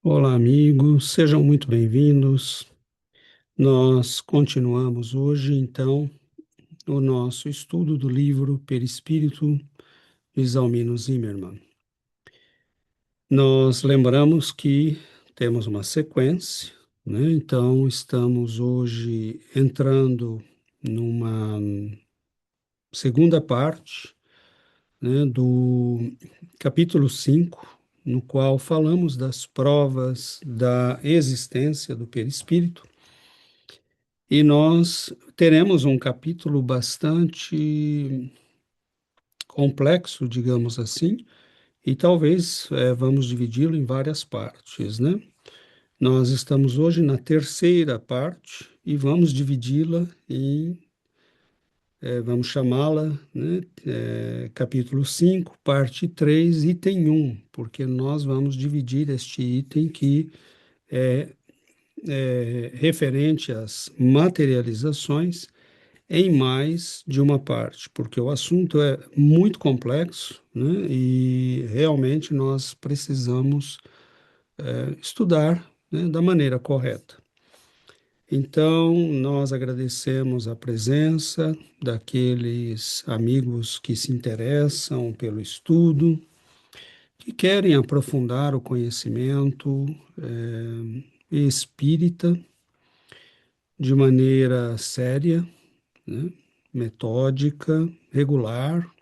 Olá, amigos, sejam muito bem-vindos. Nós continuamos hoje, então, o nosso estudo do livro Perispírito de Zalmino Zimmermann. Nós lembramos que temos uma sequência, né? Então, estamos hoje entrando numa segunda parte, né, do capítulo 5, no qual falamos das provas da existência do perispírito. E nós teremos um capítulo bastante complexo, digamos assim, e talvez vamos dividi-lo em várias partes, né? Nós estamos hoje na terceira parte e vamos dividi-la em, vamos chamá-la, né, capítulo 5, parte 3, item um, porque nós vamos dividir este item que é referente às materializações em mais de uma parte, porque o assunto é muito complexo, né? E realmente nós precisamos estudar, né, da maneira correta. Então, nós agradecemos a presença daqueles amigos que se interessam pelo estudo, que querem aprofundar o conhecimento espírita de maneira séria, né, metódica, regular.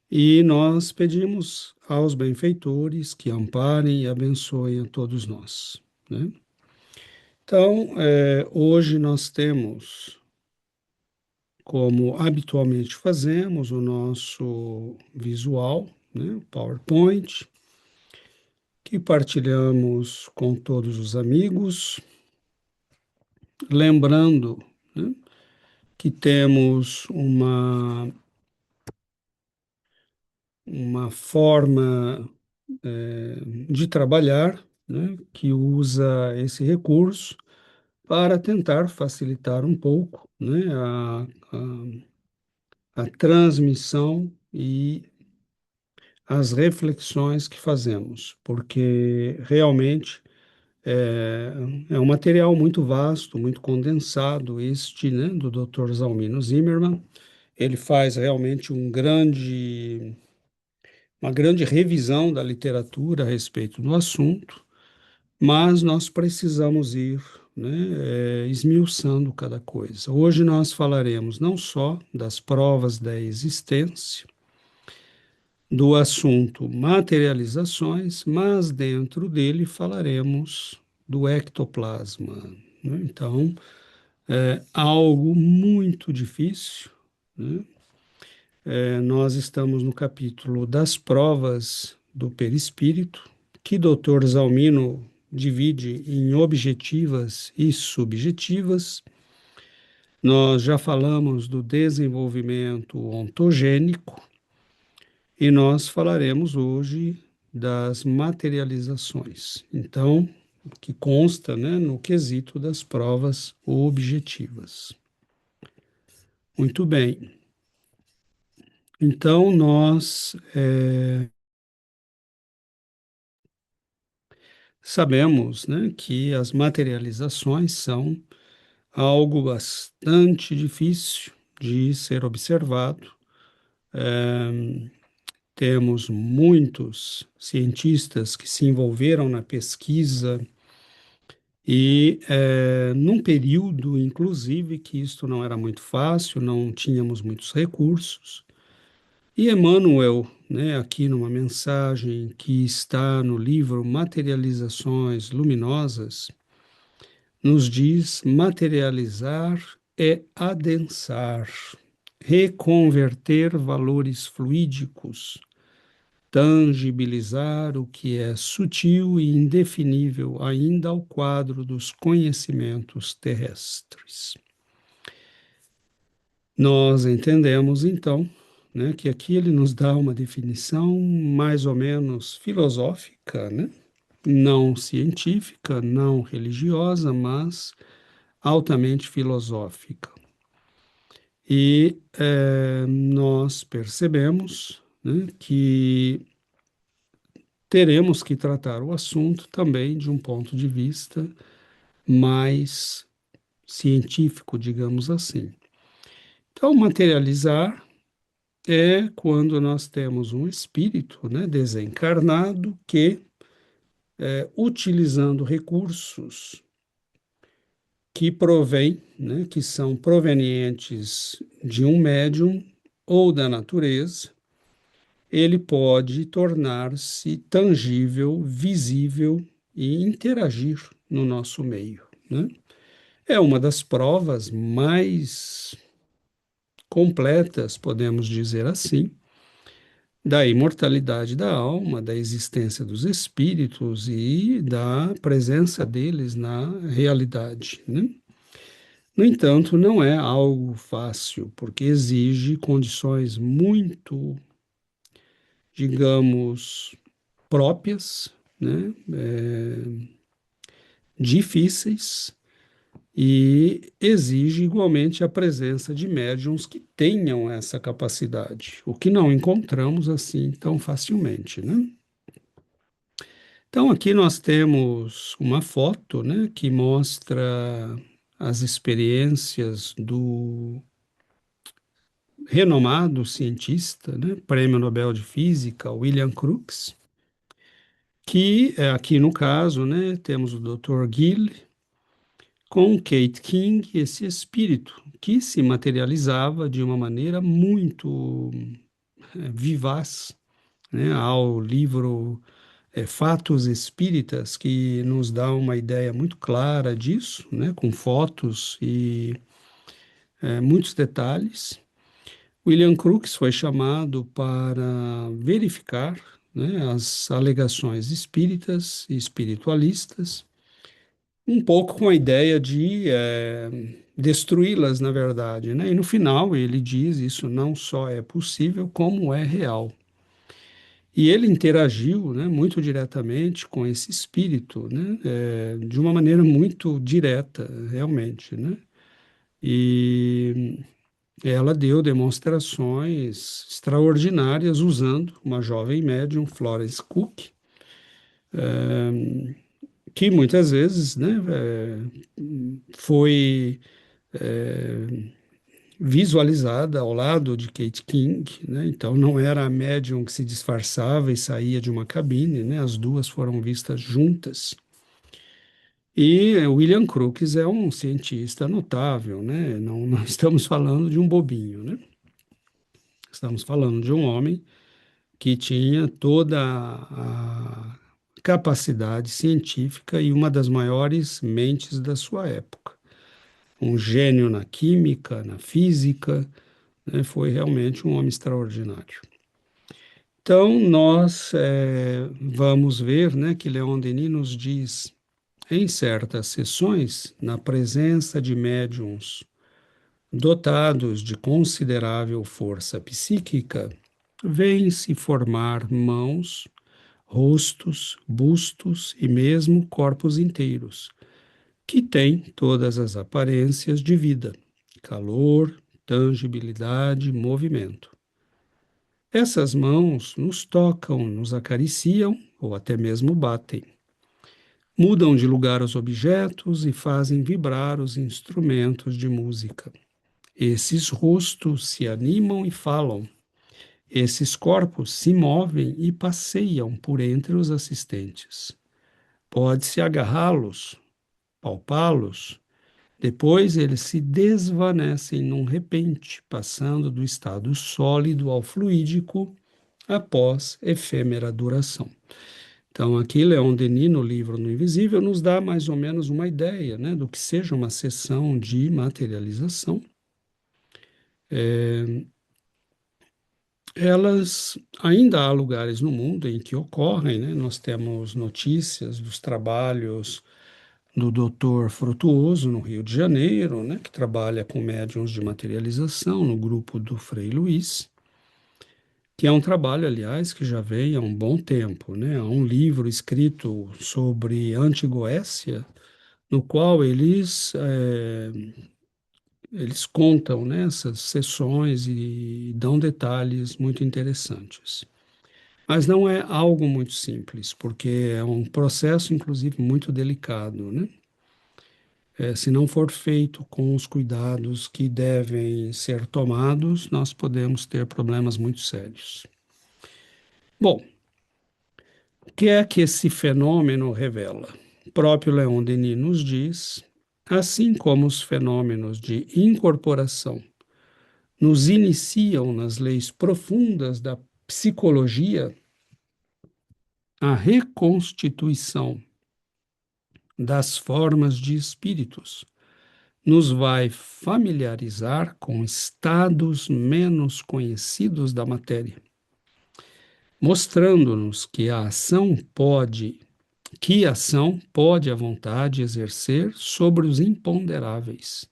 E nós pedimos aos benfeitores que amparem e abençoem a todos nós, né? Então, hoje nós temos, como habitualmente fazemos, o nosso visual, né, o PowerPoint, que partilhamos com todos os amigos, lembrando, né, que temos uma forma de trabalhar, né, que usa esse recurso para tentar facilitar um pouco, né, a transmissão e as reflexões que fazemos, porque realmente é, é um material muito vasto, muito condensado, este, né, do Dr. Zalmino Zimmermann. Ele faz realmente uma grande revisão da literatura a respeito do assunto, mas nós precisamos ir, né, esmiuçando cada coisa. Hoje nós falaremos não só das provas da existência, do assunto materializações, mas dentro dele falaremos do ectoplasma, né? Então, é algo muito difícil, né? Nós estamos no capítulo das provas do perispírito, que Dr. Zalmino divide em objetivas e subjetivas. Nós já falamos do desenvolvimento ontogênico e nós falaremos hoje das materializações. Então, que consta, né, no quesito das provas objetivas. Muito bem. Então, nós sabemos, né, que as materializações são algo bastante difícil de ser observado. Temos muitos cientistas que se envolveram na pesquisa e num período, inclusive, que isto não era muito fácil, não tínhamos muitos recursos. E Emmanuel, né, aqui numa mensagem que está no livro Materializações Luminosas, nos diz: materializar é adensar, reconverter valores fluídicos, tangibilizar o que é sutil e indefinível ainda ao quadro dos conhecimentos terrestres. Nós entendemos, então, né, que aqui ele nos dá uma definição mais ou menos filosófica, né? Não científica, não religiosa, mas altamente filosófica. E nós percebemos, né, que teremos que tratar o assunto também de um ponto de vista mais científico, digamos assim. Então, materializar é quando nós temos um espírito, né, desencarnado que, utilizando recursos que provém, né, que são provenientes de um médium ou da natureza, ele pode tornar-se tangível, visível e interagir no nosso meio, né? É uma das provas mais completas, podemos dizer assim, da imortalidade da alma, da existência dos espíritos e da presença deles na realidade, né? No entanto, não é algo fácil, porque exige condições muito, digamos, próprias, né? Difíceis e exige igualmente a presença de médiums que tenham essa capacidade, o que não encontramos assim tão facilmente, né? Então aqui nós temos uma foto, né, que mostra as experiências do renomado cientista, né, Prêmio Nobel de Física, William Crookes, que aqui no caso, né, temos o Dr. Gill com Kate King, esse espírito que se materializava de uma maneira muito vivaz, né, ao livro Fatos Espíritas, que nos dá uma ideia muito clara disso, né, com fotos e muitos detalhes. William Crookes foi chamado para verificar, né, as alegações espíritas e espiritualistas, um pouco com a ideia de destruí-las, na verdade, né? E no final ele diz isso não só é possível, como é real. E ele interagiu, né, muito diretamente com esse espírito, né, de uma maneira muito direta, realmente, né? E ela deu demonstrações extraordinárias usando uma jovem médium, Florence Cook, que muitas vezes, né, foi visualizada ao lado de Kate King, né? Então não era a médium que se disfarçava e saía de uma cabine, né? As duas foram vistas juntas. E William Crookes é um cientista notável, né? Não estamos falando de um bobinho, né? Estamos falando de um homem que tinha toda a capacidade científica e uma das maiores mentes da sua época. Um gênio na química, na física, né? Foi realmente um homem extraordinário. Então, nós vamos ver, né, que Leon Denis nos diz, em certas sessões, na presença de médiums dotados de considerável força psíquica, vêm-se formar mãos, rostos, bustos e mesmo corpos inteiros, que têm todas as aparências de vida, calor, tangibilidade, movimento. Essas mãos nos tocam, nos acariciam ou até mesmo batem. Mudam de lugar os objetos e fazem vibrar os instrumentos de música. Esses rostos se animam e falam. Esses corpos se movem e passeiam por entre os assistentes. Pode-se agarrá-los, palpá-los. Depois eles se desvanecem num repente, passando do estado sólido ao fluídico após efêmera duração. Então, aqui Leon Denis, no livro No Invisível, nos dá mais ou menos uma ideia, né, do que seja uma sessão de materialização. Elas, ainda há lugares no mundo em que ocorrem, né? Nós temos notícias dos trabalhos do Dr. Frutuoso, no Rio de Janeiro, né, que trabalha com médiuns de materialização no grupo do Frei Luiz, que é um trabalho, aliás, que já vem há um bom tempo, né? Há um livro escrito sobre Antigoécia, no qual eles contam, né, essas sessões e dão detalhes muito interessantes. Mas não é algo muito simples, porque é um processo, inclusive, muito delicado, né? Se não for feito com os cuidados que devem ser tomados, nós podemos ter problemas muito sérios. Bom, o que é que esse fenômeno revela? O próprio Leon Denis nos diz, assim como os fenômenos de incorporação nos iniciam nas leis profundas da psicologia, a reconstituição das formas de espíritos nos vai familiarizar com estados menos conhecidos da matéria, mostrando-nos que a ação pode a vontade exercer sobre os imponderáveis.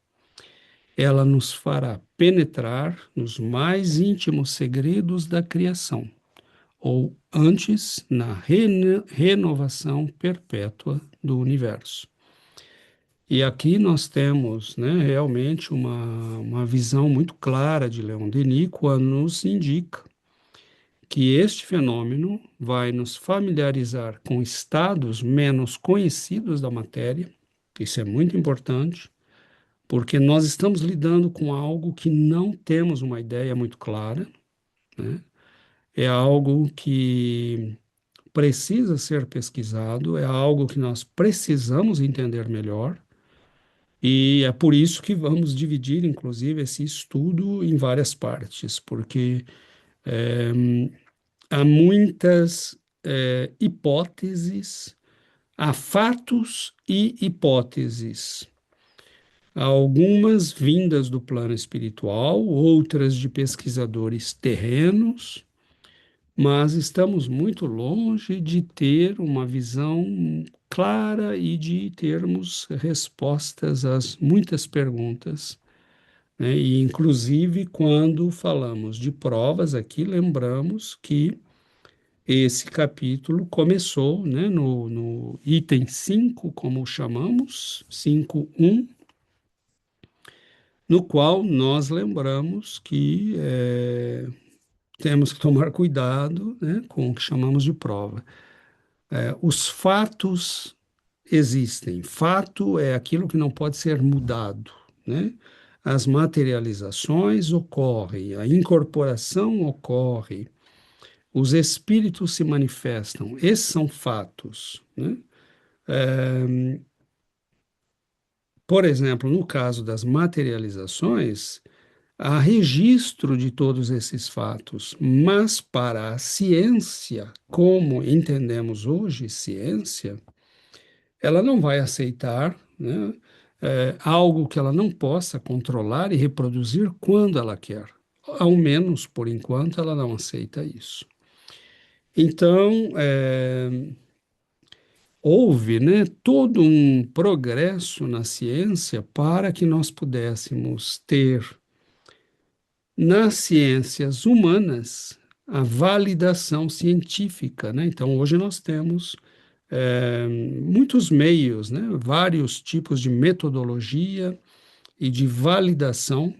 Ela nos fará penetrar nos mais íntimos segredos da criação, ou antes, na renovação perpétua do universo. E aqui nós temos, né, realmente uma visão muito clara de Leon Denis quando nos indica que este fenômeno vai nos familiarizar com estados menos conhecidos da matéria. Isso é muito importante, porque nós estamos lidando com algo que não temos uma ideia muito clara, né? É algo que precisa ser pesquisado, é algo que nós precisamos entender melhor. E é por isso que vamos dividir, inclusive, esse estudo em várias partes, porque é, há muitas hipóteses, há fatos e hipóteses. Há algumas vindas do plano espiritual, outras de pesquisadores terrenos, mas estamos muito longe de ter uma visão clara e de termos respostas às muitas perguntas, né? E, inclusive, quando falamos de provas aqui, lembramos que esse capítulo começou, né, no item 5, como chamamos, 5.1, no qual nós lembramos que temos que tomar cuidado, né, com o que chamamos de prova. Os fatos existem. Fato é aquilo que não pode ser mudado, né? As materializações ocorrem, a incorporação ocorre, os espíritos se manifestam. Esses são fatos, né? Por exemplo, no caso das materializações, há registro de todos esses fatos, mas para a ciência, como entendemos hoje ciência, ela não vai aceitar, né, algo que ela não possa controlar e reproduzir quando ela quer. Ao menos, por enquanto, ela não aceita isso. Então, houve, né, todo um progresso na ciência para que nós pudéssemos ter nas ciências humanas a validação científica, né? Então, hoje nós temos muitos meios, né? Vários tipos de metodologia e de validação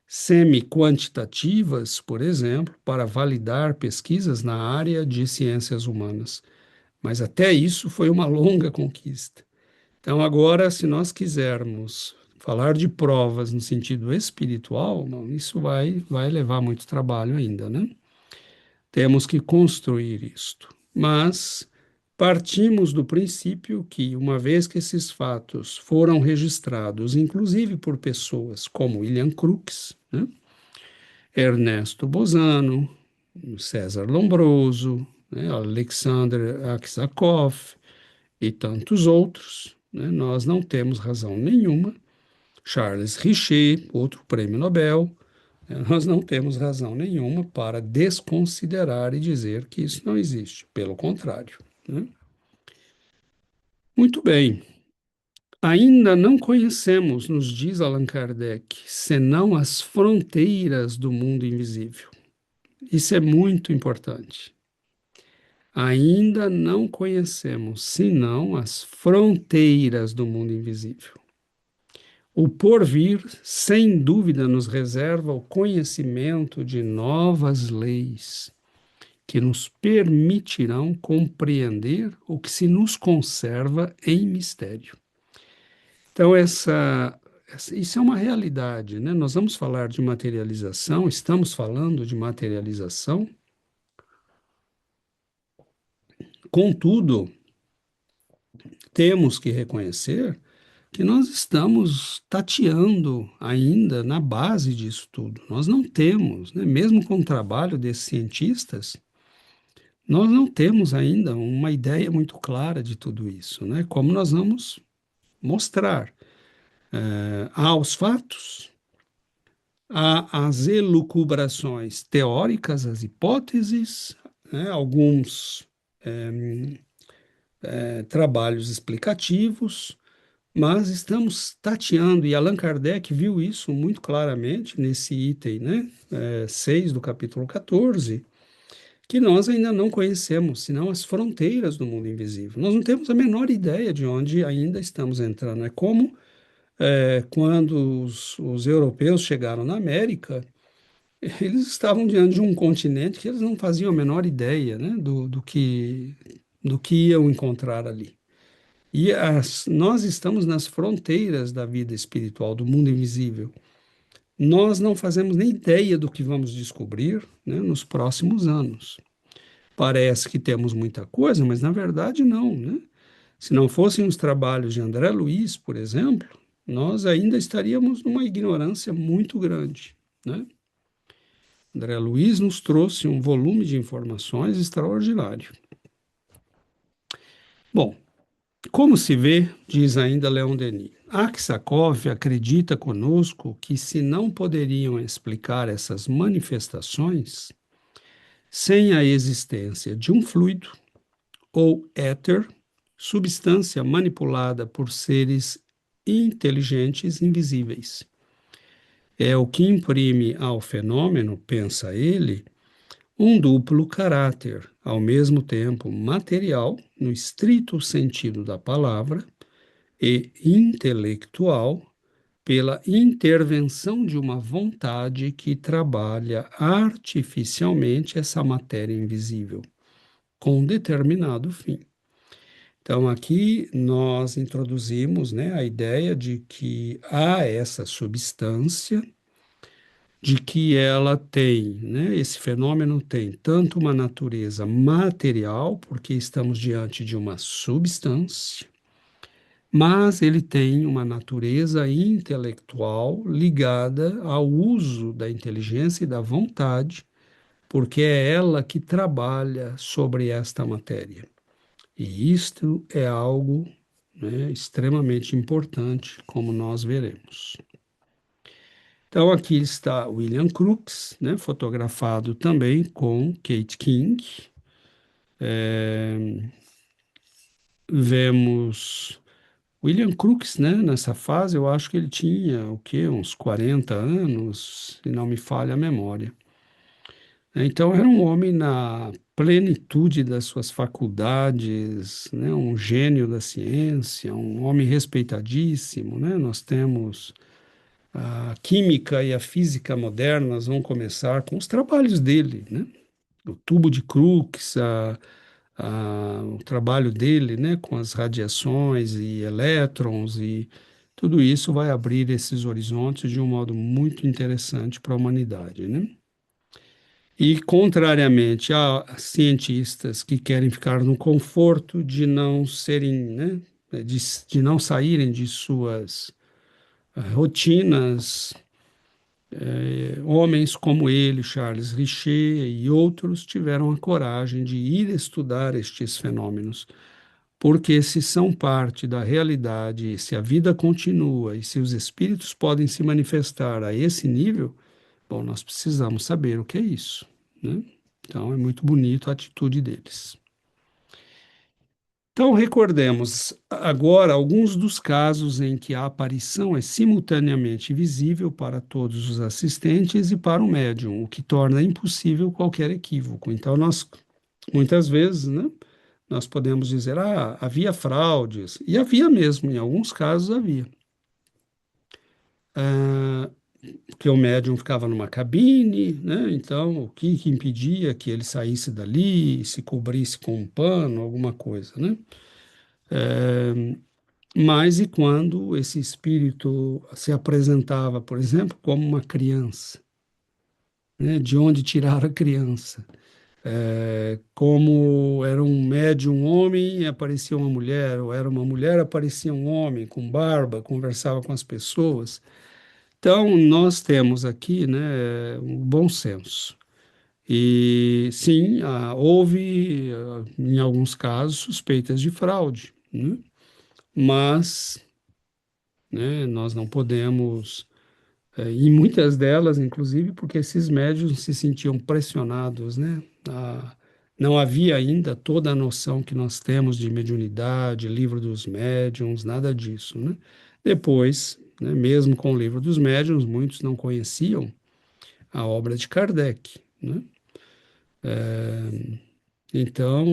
semi-quantitativas, por exemplo, para validar pesquisas na área de ciências humanas. Mas até isso foi uma longa conquista. Então, agora, se nós quisermos falar de provas no sentido espiritual, não, isso vai levar muito trabalho ainda, né? Temos que construir isto. Mas partimos do princípio que, uma vez que esses fatos foram registrados, inclusive por pessoas como William Crookes, né, Ernesto Bozano, César Lombroso, né, Alexander Aksakov e tantos outros, né, nós não temos razão nenhuma. Charles Richet, outro prêmio Nobel, nós não temos razão nenhuma para desconsiderar e dizer que isso não existe. Pelo contrário, né? Muito bem. Ainda não conhecemos, nos diz Allan Kardec, senão as fronteiras do mundo invisível. Isso é muito importante. Ainda não conhecemos, senão as fronteiras do mundo invisível. O porvir, sem dúvida, nos reserva o conhecimento de novas leis que nos permitirão compreender o que se nos conserva em mistério. Então, isso é uma realidade, né? Nós vamos falar de materialização, estamos falando de materialização, contudo, temos que reconhecer que nós estamos tateando ainda na base disso tudo. Nós não temos, né? Mesmo com o trabalho desses cientistas, nós não temos ainda uma ideia muito clara de tudo isso, né? Como nós vamos mostrar. Há os fatos, há as elucubrações teóricas, as hipóteses, né? Alguns trabalhos explicativos, mas estamos tateando, e Allan Kardec viu isso muito claramente nesse item, né? 6 do capítulo 14, que nós ainda não conhecemos, senão as fronteiras do mundo invisível. Nós não temos a menor ideia de onde ainda estamos entrando. É como quando os europeus chegaram na América, eles estavam diante de um continente que eles não faziam a menor ideia, né, do que iam encontrar ali. E nós estamos nas fronteiras da vida espiritual, do mundo invisível. Nós não fazemos nem ideia do que vamos descobrir, né, nos próximos anos. Parece que temos muita coisa, mas na verdade não, né? Se não fossem os trabalhos de André Luiz, por exemplo, nós ainda estaríamos numa ignorância muito grande, né? André Luiz nos trouxe um volume de informações extraordinário. Bom, como se vê, diz ainda Leon Denis, Aksakov acredita conosco que se não poderiam explicar essas manifestações sem a existência de um fluido ou éter, substância manipulada por seres inteligentes invisíveis. É o que imprime ao fenômeno, pensa ele, um duplo caráter, ao mesmo tempo material, no estrito sentido da palavra, e intelectual, pela intervenção de uma vontade que trabalha artificialmente essa matéria invisível, com um determinado fim. Então, aqui nós introduzimos, né, a ideia de que há essa substância, de que ela tem, né, esse fenômeno tem tanto uma natureza material, porque estamos diante de uma substância, mas ele tem uma natureza intelectual ligada ao uso da inteligência e da vontade, porque é ela que trabalha sobre esta matéria. E isto é algo, né, extremamente importante, como nós veremos. Então, aqui está William Crookes, né, fotografado também com Kate King. Vemos William Crookes, né, nessa fase, eu acho que ele tinha, o quê, uns 40 anos, se não me falha a memória. Então, era um homem na plenitude das suas faculdades, né, um gênio da ciência, um homem respeitadíssimo, né? Nós temos a química e a física modernas vão começar com os trabalhos dele, né? O tubo de Crookes, o trabalho dele, né, com as radiações e elétrons e tudo isso vai abrir esses horizontes de um modo muito interessante para a humanidade, né? E, contrariamente a cientistas que querem ficar no conforto de não serem, né, de não saírem de suas rotinas, homens como ele, Charles Richer e outros tiveram a coragem de ir estudar estes fenômenos, porque se são parte da realidade, se a vida continua e se os espíritos podem se manifestar a esse nível, bom, nós precisamos saber o que é isso, né? Então é muito bonito a atitude deles. Então, recordemos agora alguns dos casos em que a aparição é simultaneamente visível para todos os assistentes e para o médium, o que torna impossível qualquer equívoco. Então, muitas vezes, né, nós podemos dizer, havia fraudes, e havia mesmo, em alguns casos havia. ah, porque o médium ficava numa cabine, né? Então, o que impedia que ele saísse dali, se cobrisse com um pano, alguma coisa, né? Mas e quando esse espírito se apresentava, por exemplo, como uma criança, né? De onde tirar a criança? Como era um médium homem e aparecia uma mulher, ou era uma mulher, aparecia um homem com barba, conversava com as pessoas. Então, nós temos aqui, né, um bom senso. E sim, houve, em alguns casos, suspeitas de fraude, né? Mas, né, nós não podemos, e muitas delas, inclusive, porque esses médios se sentiam pressionados, né? Ah, não havia ainda toda a noção que nós temos de mediunidade, livro dos médiuns, nada disso, né? Depois, né, mesmo com o livro dos médiuns, muitos não conheciam a obra de Kardec, né? Então,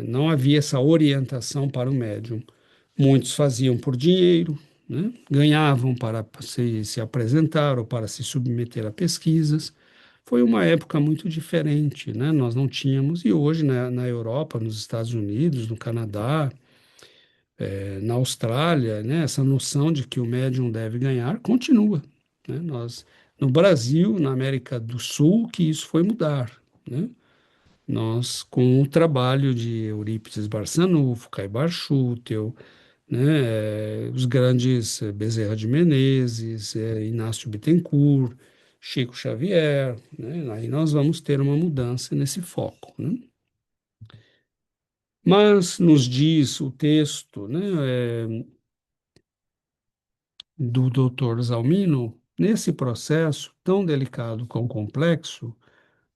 não havia essa orientação para o médium. Muitos faziam por dinheiro, né? Ganhavam para se apresentar ou para se submeter a pesquisas. Foi uma época muito diferente, né? Nós não tínhamos, e hoje na Europa, nos Estados Unidos, no Canadá, na Austrália, né? Essa noção de que o médium deve ganhar continua, né? No Brasil, na América do Sul, que isso foi mudar, né? Nós, com o trabalho de Eurípides Barçanufo, Caibar Schutel, né, os grandes Bezerra de Menezes, Inácio Bittencourt, Chico Xavier, né, aí nós vamos ter uma mudança nesse foco, né? Mas nos diz o texto, né, do Dr. Zalmino, nesse processo tão delicado como complexo,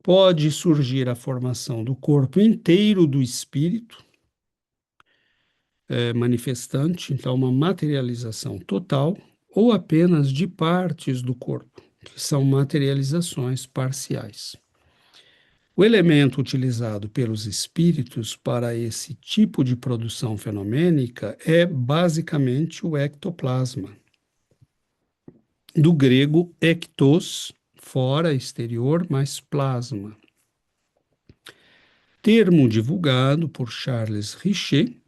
pode surgir a formação do corpo inteiro do espírito, manifestante, então uma materialização total, ou apenas de partes do corpo, que são materializações parciais. O elemento utilizado pelos espíritos para esse tipo de produção fenomênica é basicamente o ectoplasma, do grego ectos, fora, exterior, mais plasma. Termo divulgado por Charles Richet,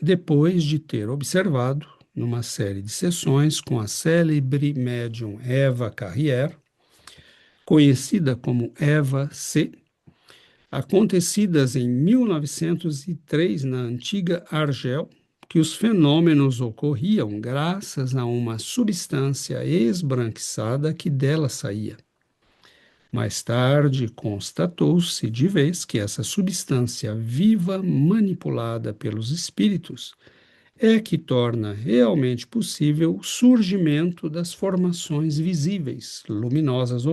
depois de ter observado, numa série de sessões com a célebre médium Eva Carrière, conhecida como Eva C., acontecidas em 1903 na antiga Argel, que os fenômenos ocorriam graças a uma substância esbranquiçada que dela saía. Mais tarde, constatou-se de vez que essa substância viva manipulada pelos espíritos é que torna realmente possível o surgimento das formações visíveis, luminosas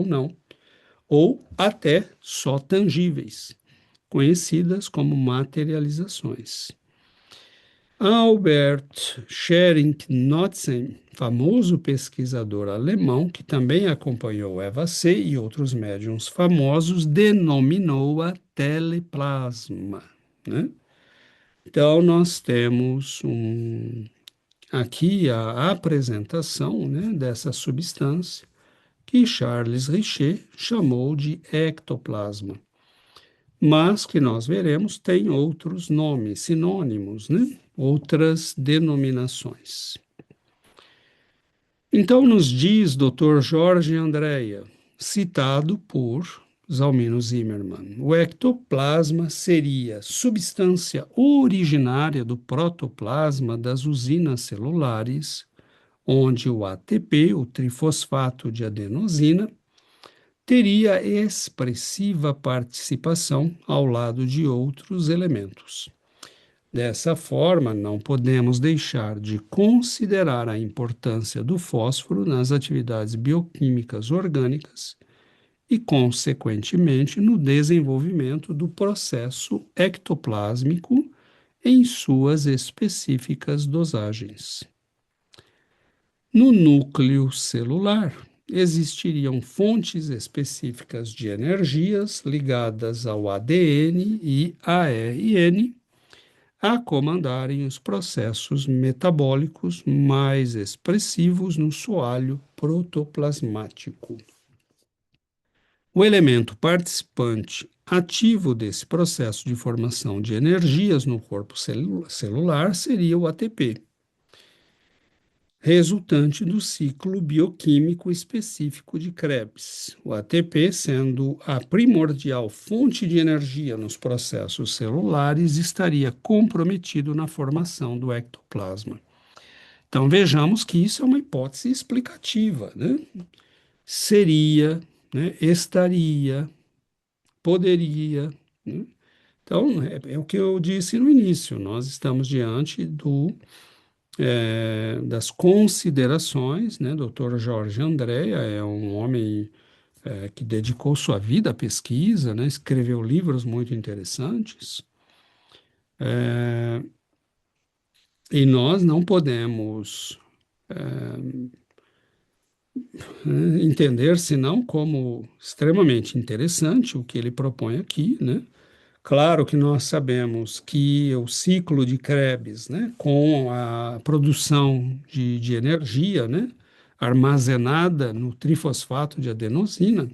ou até só tangíveis, conhecidas como materializações. Albert Schering-Notzing, famoso pesquisador alemão que também acompanhou Eva C. e outros médiums famosos, denominou-a teleplasma, né? Então, nós temos aqui a apresentação, né, dessa substância que Charles Richet chamou de ectoplasma, mas que nós veremos tem outros nomes, sinônimos, né, outras denominações. Então, nos diz Dr. Jorge Andréa, citado por Zalmino Zimmermann, o ectoplasma seria substância originária do protoplasma das usinas celulares, onde o ATP, o trifosfato de adenosina, teria expressiva participação ao lado de outros elementos. Dessa forma, não podemos deixar de considerar a importância do fósforo nas atividades bioquímicas orgânicas e, consequentemente, no desenvolvimento do processo ectoplásmico em suas específicas dosagens. No núcleo celular, existiriam fontes específicas de energias ligadas ao ADN e ARN, a comandarem os processos metabólicos mais expressivos no soalho protoplasmático. O elemento participante ativo desse processo de formação de energias no corpo celular seria o ATP, resultante do ciclo bioquímico específico de Krebs. O ATP, sendo a primordial fonte de energia nos processos celulares, estaria comprometido na formação do ectoplasma. Então vejamos que isso é uma hipótese explicativa, né? Seria, né? Estaria, poderia, né? Então, é o que eu disse no início, nós estamos diante das considerações, né? Dr. Jorge Andréa é um homem que dedicou sua vida à pesquisa, né? Escreveu livros muito interessantes, e nós não podemos entender senão como extremamente interessante o que ele propõe aqui, né? Claro que nós sabemos que o ciclo de Krebs, né, com a produção de energia, né, armazenada no trifosfato de adenosina,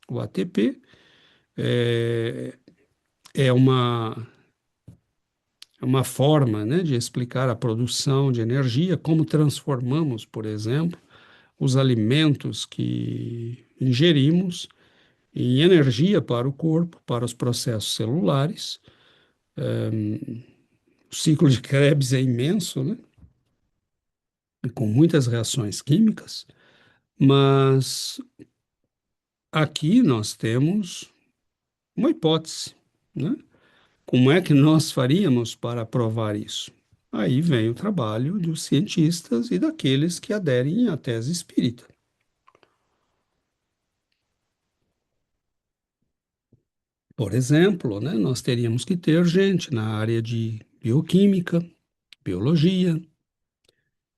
o ATP, é, é uma forma, né, de explicar a produção de energia, como transformamos, por exemplo, os alimentos que ingerimos em energia para o corpo, para os processos celulares. O ciclo de Krebs é imenso, né? E com muitas reações químicas, mas aqui nós temos uma hipótese, né? Como é que nós faríamos para provar isso? Aí vem o trabalho dos cientistas e daqueles que aderem à tese espírita. Por exemplo, né, nós teríamos que ter gente na área de bioquímica, biologia,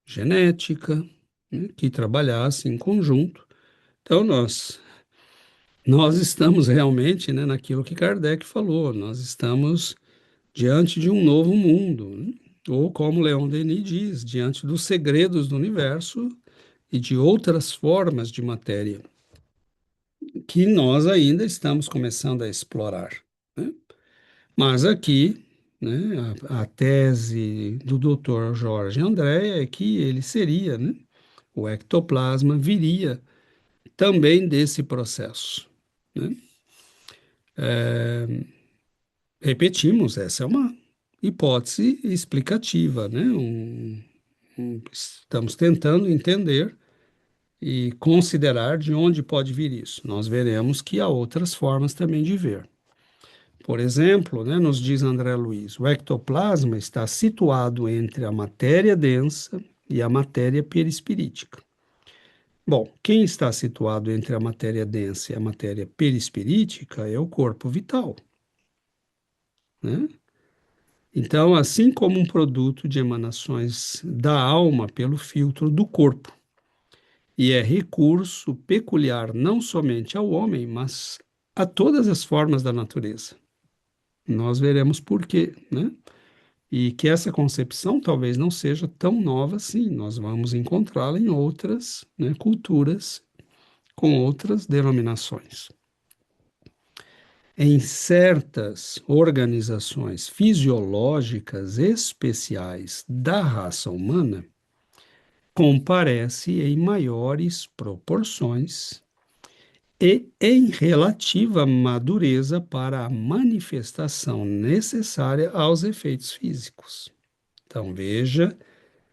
genética, né, que trabalhasse em conjunto. Então, nós estamos realmente, né, naquilo que Kardec falou, nós estamos diante de um novo mundo, né? Ou como Leon Denis diz, diante dos segredos do universo e de outras formas de matéria que nós ainda estamos começando a explorar, né? Mas aqui, né, a tese do Dr. Jorge André é que ele seria, né, o ectoplasma viria também desse processo, né? Repetimos, essa é uma hipótese explicativa, né? Estamos tentando entender e considerar de onde pode vir isso. Nós veremos que há outras formas também de ver. Por exemplo, né, nos diz André Luiz, o ectoplasma está situado entre a matéria densa e a matéria perispirítica. Bom, quem está situado entre a matéria densa e a matéria perispirítica é o corpo vital, né? Então, assim como um produto de emanações da alma pelo filtro do corpo, e é recurso peculiar não somente ao homem, mas a todas as formas da natureza. Nós veremos por quê, né? E que essa concepção talvez não seja tão nova assim. Nós vamos encontrá-la em outras, né, culturas com outras denominações. Em certas organizações fisiológicas especiais da raça humana, comparece em maiores proporções e em relativa madureza para a manifestação necessária aos efeitos físicos. Então, veja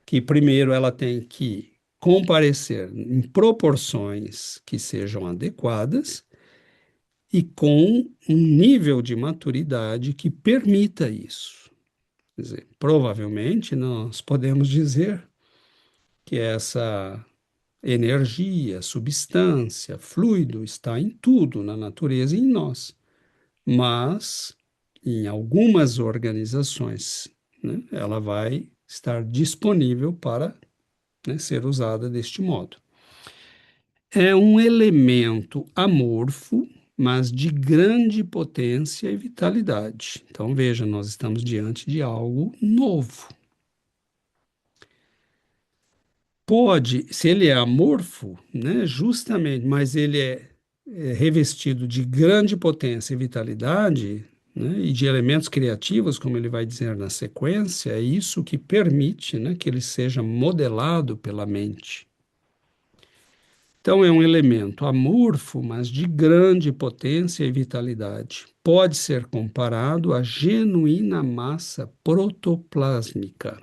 que primeiro ela tem que comparecer em proporções que sejam adequadas e com um nível de maturidade que permita isso. Quer dizer, provavelmente nós podemos dizer que essa energia, substância, fluido está em tudo, na natureza e em nós, mas em algumas organizações, né, ela vai estar disponível para, né, ser usada deste modo. É um elemento amorfo, mas de grande potência e vitalidade. Então, veja, nós estamos diante de algo novo. Pode, se ele é amorfo, né, justamente, mas ele é revestido de grande potência e vitalidade, né, e de elementos criativos, como ele vai dizer na sequência, é isso que permite, né, que ele seja modelado pela mente. Então, é um elemento amorfo, mas de grande potência e vitalidade. Pode ser comparado à genuína massa protoplásmica,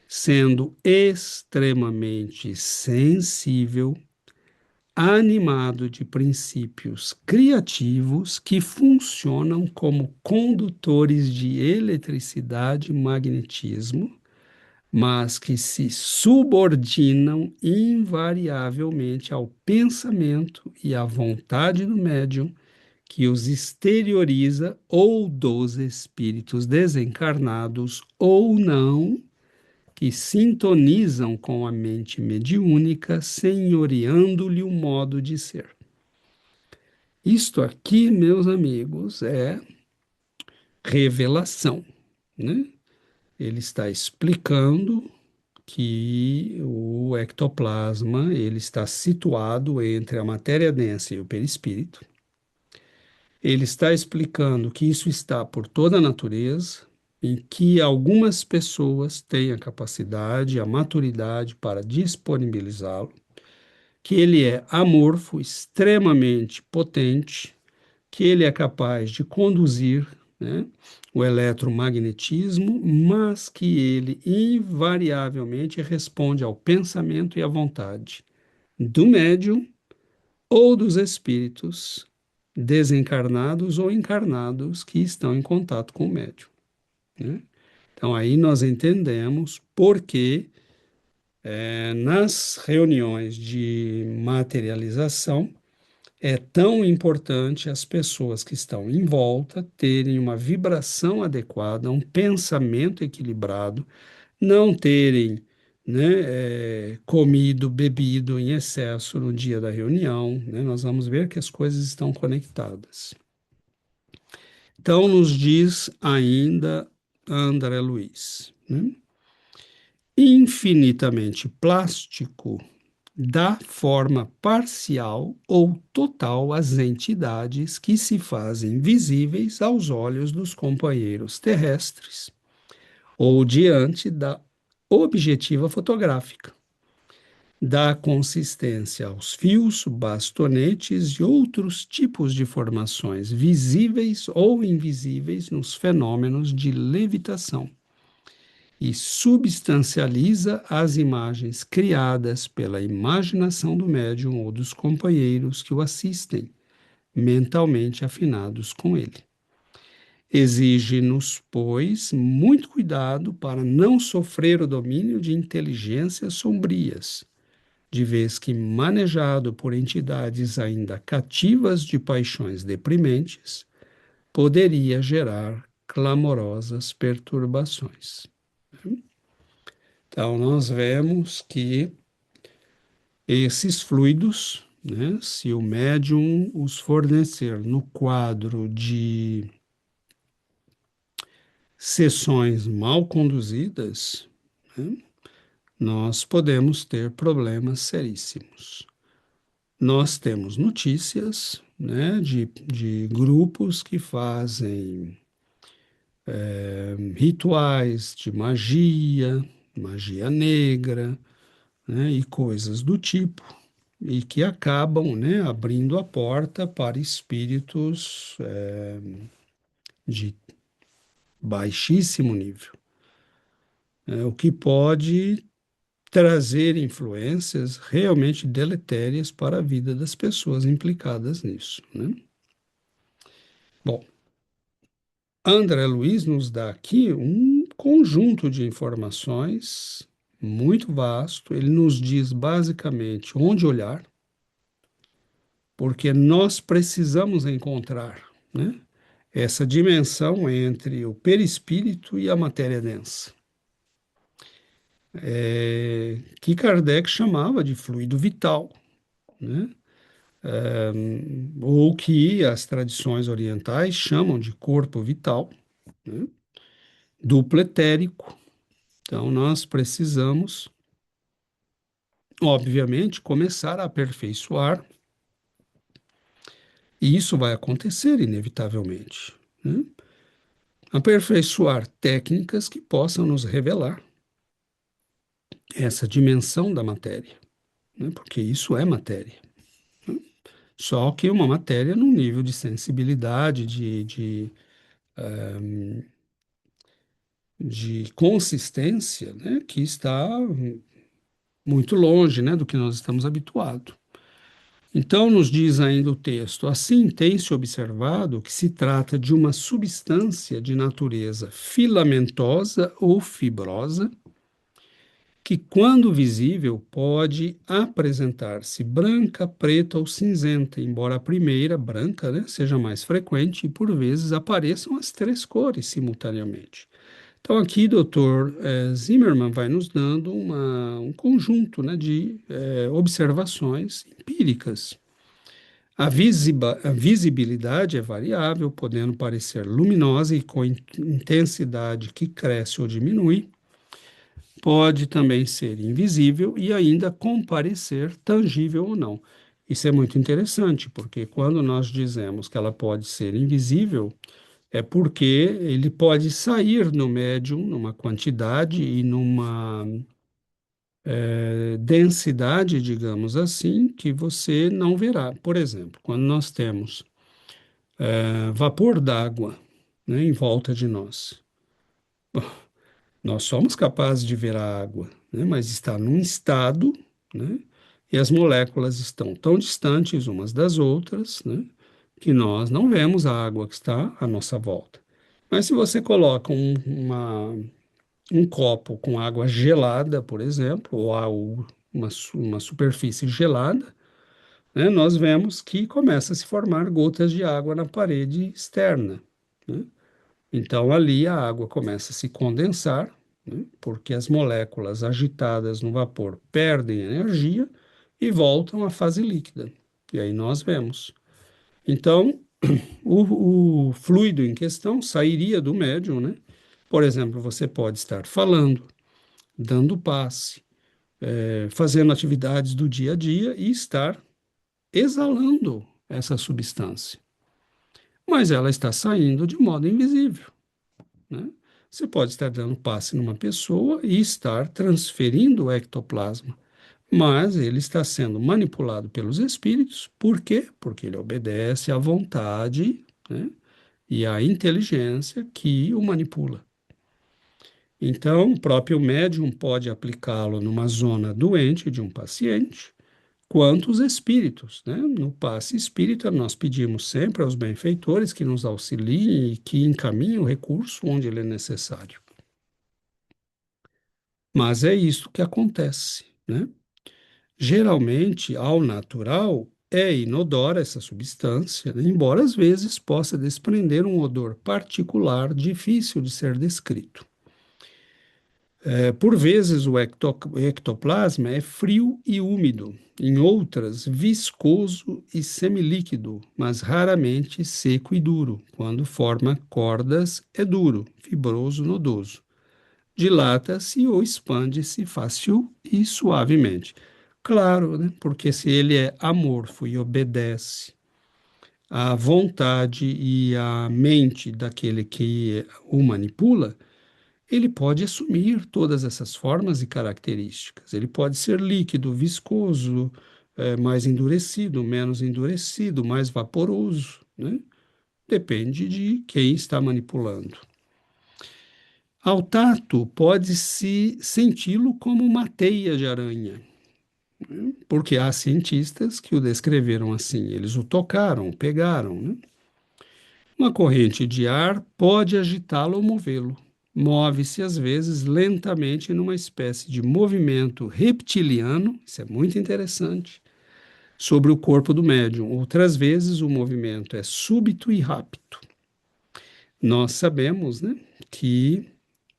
sendo extremamente sensível, animado de princípios criativos que funcionam como condutores de eletricidade e magnetismo, mas que se subordinam invariavelmente ao pensamento e à vontade do médium, que os exterioriza ou dos espíritos desencarnados ou não, que sintonizam com a mente mediúnica, senhoreando-lhe o modo de ser. Isto aqui, meus amigos, é revelação, né? Ele está explicando que o ectoplasma ele está situado entre a matéria densa e o perispírito. Ele está explicando que isso está por toda a natureza, em que algumas pessoas têm a capacidade, a maturidade para disponibilizá-lo, que ele é amorfo, extremamente potente, que ele é capaz de conduzir, né, o eletromagnetismo, mas que ele invariavelmente responde ao pensamento e à vontade do médium ou dos espíritos desencarnados ou encarnados que estão em contato com o médium, né? Então aí nós entendemos por que nas reuniões de materialização é tão importante as pessoas que estão em volta terem uma vibração adequada, um pensamento equilibrado, não terem, né, comido, bebido em excesso no dia da reunião, né? Nós vamos ver que as coisas estão conectadas. Então, nos diz ainda André Luiz, né? Infinitamente plástico dá forma parcial ou total às entidades que se fazem visíveis aos olhos dos companheiros terrestres ou diante da objetiva fotográfica. Dá consistência aos fios, bastonetes e outros tipos de formações visíveis ou invisíveis nos fenômenos de levitação e substancializa as imagens criadas pela imaginação do médium ou dos companheiros que o assistem, mentalmente afinados com ele. Exige-nos, pois, muito cuidado para não sofrer o domínio de inteligências sombrias, de vez que manejado por entidades ainda cativas de paixões deprimentes, poderia gerar clamorosas perturbações. Então, nós vemos que esses fluidos, né, se o médium os fornecer no quadro de sessões mal conduzidas, né, nós podemos ter problemas seríssimos. Nós temos notícias, né, de grupos que fazem rituais de magia, magia negra, né, e coisas do tipo, e que acabam, né, abrindo a porta para espíritos de baixíssimo nível, o que pode trazer influências realmente deletérias para a vida das pessoas implicadas nisso, né? Bom, André Luiz nos dá aqui um conjunto de informações muito vasto. Ele nos diz basicamente onde olhar, porque nós precisamos encontrar, né, essa dimensão entre o perispírito e a matéria densa, que Kardec chamava de fluido vital, né? ou que as tradições orientais chamam de corpo vital, né? Duplo etérico. Então, nós precisamos, obviamente, começar a aperfeiçoar, e isso vai acontecer inevitavelmente, né? Aperfeiçoar técnicas que possam nos revelar essa dimensão da matéria, né? Porque isso é matéria. Só que uma matéria num nível de sensibilidade, de consistência, né? Que está muito longe, né? Do que nós estamos habituados. Então, nos diz ainda o texto: assim tem-se observado que se trata de uma substância de natureza filamentosa ou fibrosa, que, quando visível, pode apresentar-se branca, preta ou cinzenta, embora a primeira, branca, né, seja mais frequente e, por vezes, apareçam as três cores simultaneamente. Então, aqui, doutor Zimmermann vai nos dando um conjunto, né, de observações empíricas. A visibilidade é variável, podendo parecer luminosa e com intensidade que cresce ou diminui. Pode também ser invisível e ainda comparecer tangível ou não. Isso é muito interessante, porque quando nós dizemos que ela pode ser invisível, é porque ele pode sair no médium numa quantidade e numa densidade, digamos assim, que você não verá. Por exemplo, quando nós temos vapor d'água, né, em volta de nós. Nós somos capazes de ver a água, né, mas está num estado, né, e as moléculas estão tão distantes umas das outras, né, que nós não vemos a água que está à nossa volta. Mas se você coloca um copo com água gelada, por exemplo, ou uma superfície gelada, né, nós vemos que começa a se formar gotas de água na parede externa, né? Então, ali a água começa a se condensar, né, porque as moléculas agitadas no vapor perdem energia e voltam à fase líquida. E aí nós vemos. Então, o fluido em questão sairia do médium, né? Por exemplo, você pode estar falando, dando passe, fazendo atividades do dia a dia e estar exalando essa substância. Mas ela está saindo de modo invisível, né? Você pode estar dando passe numa pessoa e estar transferindo o ectoplasma, mas ele está sendo manipulado pelos espíritos. Por quê? Porque ele obedece à vontade, né, e à inteligência que o manipula. Então, o próprio médium pode aplicá-lo numa zona doente de um paciente, quanto os espíritos, né? No passe espírita, nós pedimos sempre aos benfeitores que nos auxiliem e que encaminhem o recurso onde ele é necessário. Mas é isso que acontece, né? Geralmente, ao natural, é inodora essa substância, né? Embora às vezes possa desprender um odor particular difícil de ser descrito. Por vezes, o ectoplasma é frio e úmido, em outras, viscoso e semilíquido, mas raramente seco e duro. Quando forma cordas, é duro, fibroso, nodoso. Dilata-se ou expande-se fácil e suavemente. Claro, né? Porque se ele é amorfo e obedece à vontade e à mente daquele que o manipula, ele pode assumir todas essas formas e características. Ele pode ser líquido, viscoso, mais endurecido, menos endurecido, mais vaporoso, né? Depende de quem está manipulando. Ao tato, pode-se senti-lo como uma teia de aranha, porque há cientistas que o descreveram assim. Eles o tocaram, o pegaram, né? Uma corrente de ar pode agitá-lo ou movê-lo. Move-se, às vezes, lentamente numa espécie de movimento reptiliano, isso é muito interessante, sobre o corpo do médium. Outras vezes, o movimento é súbito e rápido. Nós sabemos, né, que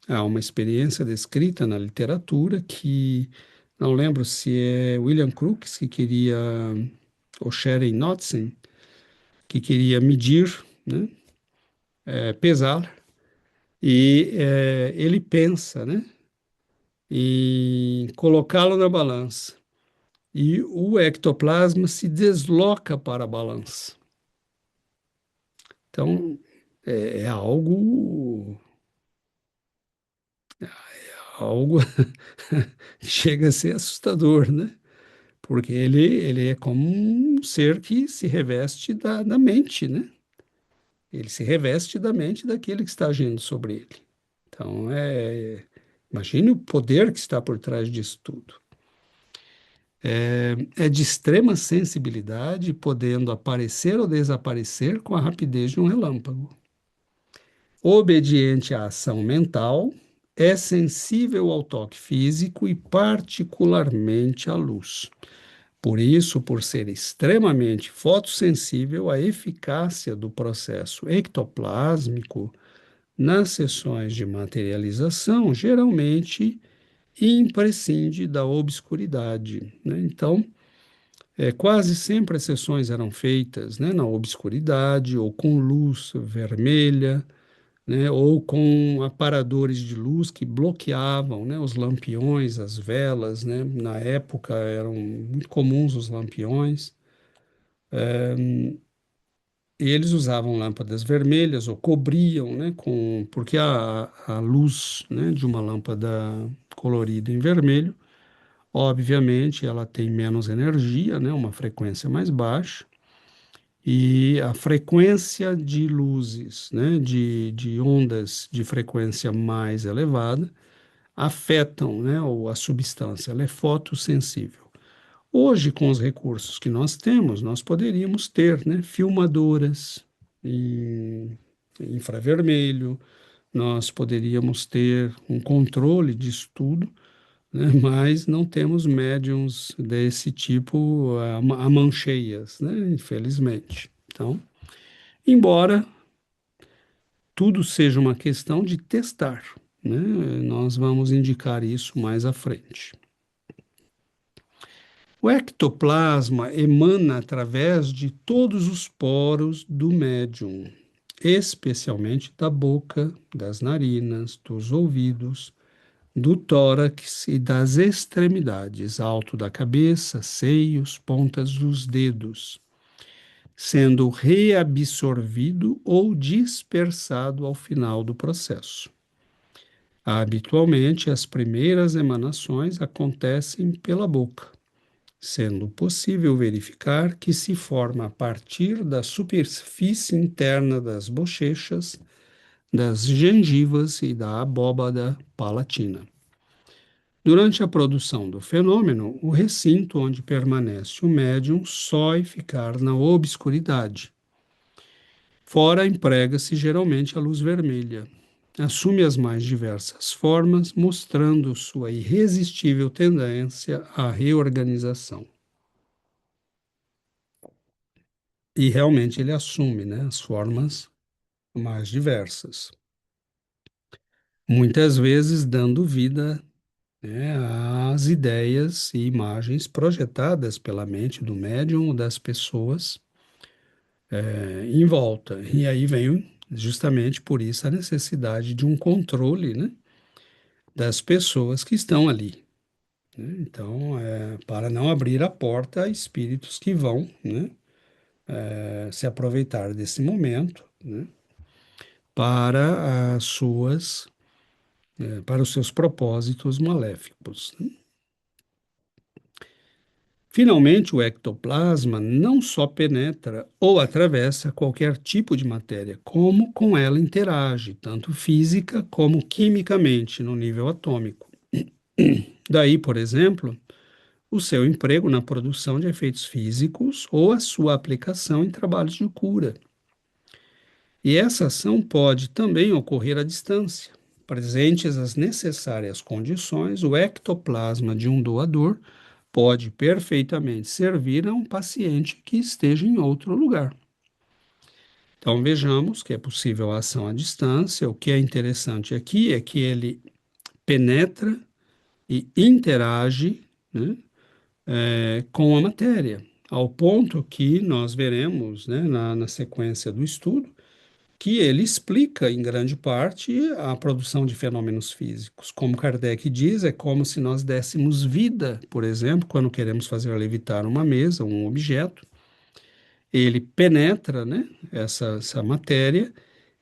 há uma experiência descrita na literatura que, não lembro se é William Crookes que queria o Sharon Knudsen, que queria medir, né, pesar, e ele pensa, né, em colocá-lo na balança. E o ectoplasma se desloca para a balança. Então, é algo que chega a ser assustador, né? Porque ele é como um ser que se reveste da mente, né? Ele se reveste da mente daquele que está agindo sobre ele. Então, imagine o poder que está por trás disso tudo. É de extrema sensibilidade, podendo aparecer ou desaparecer com a rapidez de um relâmpago. Obediente à ação mental, é sensível ao toque físico e particularmente à luz. Por isso, por ser extremamente fotossensível, a eficácia do processo ectoplásmico nas sessões de materialização geralmente imprescinde da obscuridade, né? Então, quase sempre as sessões eram feitas, né, na obscuridade ou com luz vermelha, né, ou com aparadores de luz que bloqueavam, né, os lampiões, as velas, né? Na época eram muito comuns os lampiões. E eles usavam lâmpadas vermelhas ou cobriam, né, porque a luz, né, de uma lâmpada colorida em vermelho, obviamente, ela tem menos energia, né, uma frequência mais baixa, e a frequência de luzes, né, de ondas de frequência mais elevada, afetam, né, a substância, ela é fotossensível. Hoje, com os recursos que nós temos, nós poderíamos ter, né, filmadoras em infravermelho, nós poderíamos ter um controle disso tudo, né, mas não temos médiums desse tipo a mão cheias, né, infelizmente. Então, embora tudo seja uma questão de testar, né, nós vamos indicar isso mais à frente. O ectoplasma emana através de todos os poros do médium, especialmente da boca, das narinas, dos ouvidos, do tórax e das extremidades, alto da cabeça, seios, pontas dos dedos, sendo reabsorvido ou dispersado ao final do processo. Habitualmente, as primeiras emanações acontecem pela boca, sendo possível verificar que se forma a partir da superfície interna das bochechas, das gengivas e da abóbada palatina. Durante a produção do fenômeno, o recinto onde permanece o médium sói ficar na obscuridade. Fora emprega-se geralmente a luz vermelha. Assume as mais diversas formas, mostrando sua irresistível tendência à reorganização. E realmente ele assume, né, as formas mais diversas. Muitas vezes dando vida, né, às ideias e imagens projetadas pela mente do médium ou das pessoas em volta. E aí vem justamente por isso a necessidade de um controle, né, das pessoas que estão ali, né? Então, para não abrir a porta a espíritos que vão, né, se aproveitar desse momento, né, para as suas para os seus propósitos maléficos. Finalmente, o ectoplasma não só penetra ou atravessa qualquer tipo de matéria, como com ela interage, tanto física como quimicamente, no nível atômico. Daí, por exemplo, o seu emprego na produção de efeitos físicos ou a sua aplicação em trabalhos de cura. E essa ação pode também ocorrer à distância. Presentes as necessárias condições, o ectoplasma de um doador pode perfeitamente servir a um paciente que esteja em outro lugar. Então vejamos que é possível a ação à distância. O que é interessante aqui é que ele penetra e interage, né, com a matéria. ao ponto que nós veremos, né, na sequência do estudo, que ele explica, em grande parte, a produção de fenômenos físicos. Como Kardec diz, é como se nós dessemos vida, por exemplo, quando queremos fazer levitar uma mesa, um objeto, ele penetra, né, essa matéria,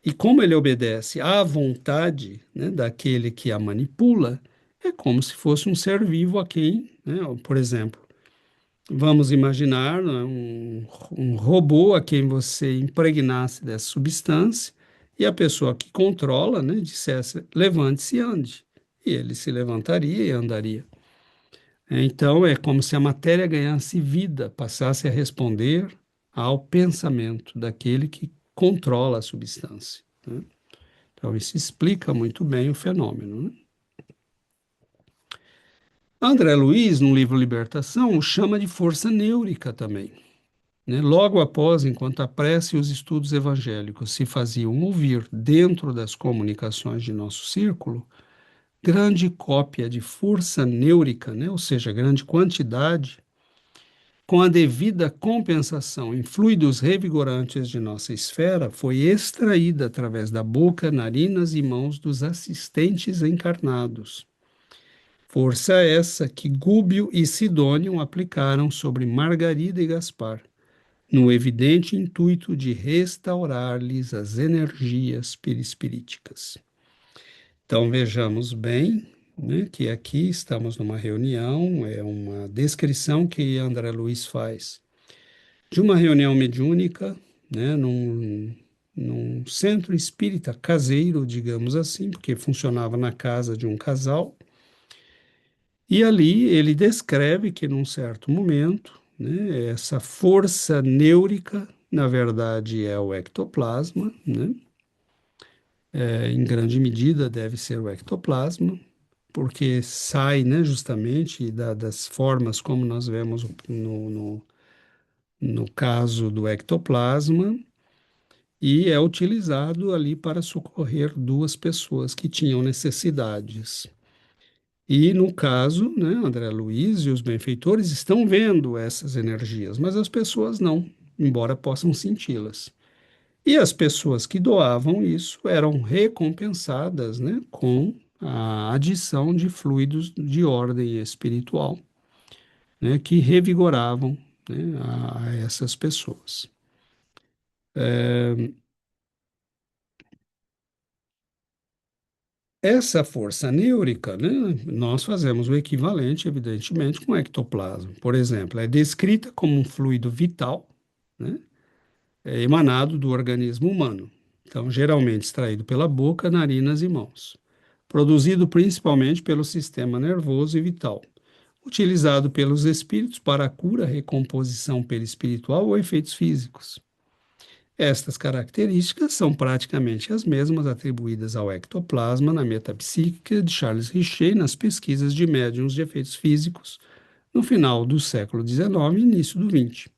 e como ele obedece à vontade, né, daquele que a manipula, é como se fosse um ser vivo a quem, né, por exemplo, vamos imaginar, né, um robô a quem você impregnasse dessa substância e a pessoa que controla, né, dissesse levante-se e ande. E ele se levantaria e andaria. Então, é como se a matéria ganhasse vida, passasse a responder ao pensamento daquele que controla a substância, né? Então, isso explica muito bem o fenômeno, né? André Luiz, no livro Libertação, o chama de força neurica também, né? Logo após, enquanto a prece e os estudos evangélicos se faziam ouvir dentro das comunicações de nosso círculo, grande cópia de força neurica, né? Ou seja, grande quantidade, com a devida compensação em fluidos revigorantes de nossa esfera, foi extraída através da boca, narinas e mãos dos assistentes encarnados. Força essa que Gúbio e Sidônio aplicaram sobre Margarida e Gaspar, no evidente intuito de restaurar-lhes as energias perispiríticas. Então vejamos bem, né, que aqui estamos numa reunião, é uma descrição que André Luiz faz de uma reunião mediúnica, né, num centro espírita caseiro, digamos assim, porque funcionava na casa de um casal. E ali ele descreve que, num certo momento, né, essa força neurica, na verdade, é o ectoplasma, né? Em grande medida deve ser o ectoplasma, porque sai, né, justamente das formas como nós vemos no caso do ectoplasma, e é utilizado ali para socorrer duas pessoas que tinham necessidades. E no caso, né, André Luiz e os benfeitores estão vendo essas energias, mas as pessoas não, embora possam senti-las. E as pessoas que doavam isso eram recompensadas, né, com a adição de fluidos de ordem espiritual, né, que revigoravam, né, a essas pessoas. Essa força neurica, né, nós fazemos o equivalente, evidentemente, com o ectoplasma. Por exemplo, é descrita como um fluido vital, né, emanado do organismo humano. Então, geralmente extraído pela boca, narinas e mãos. Produzido principalmente pelo sistema nervoso e vital. Utilizado pelos espíritos para a cura, recomposição perispiritual ou efeitos físicos. Estas características são praticamente as mesmas atribuídas ao ectoplasma na metapsíquica de Charles Richet nas pesquisas de médiums de efeitos físicos no final do século XIX e início do XX.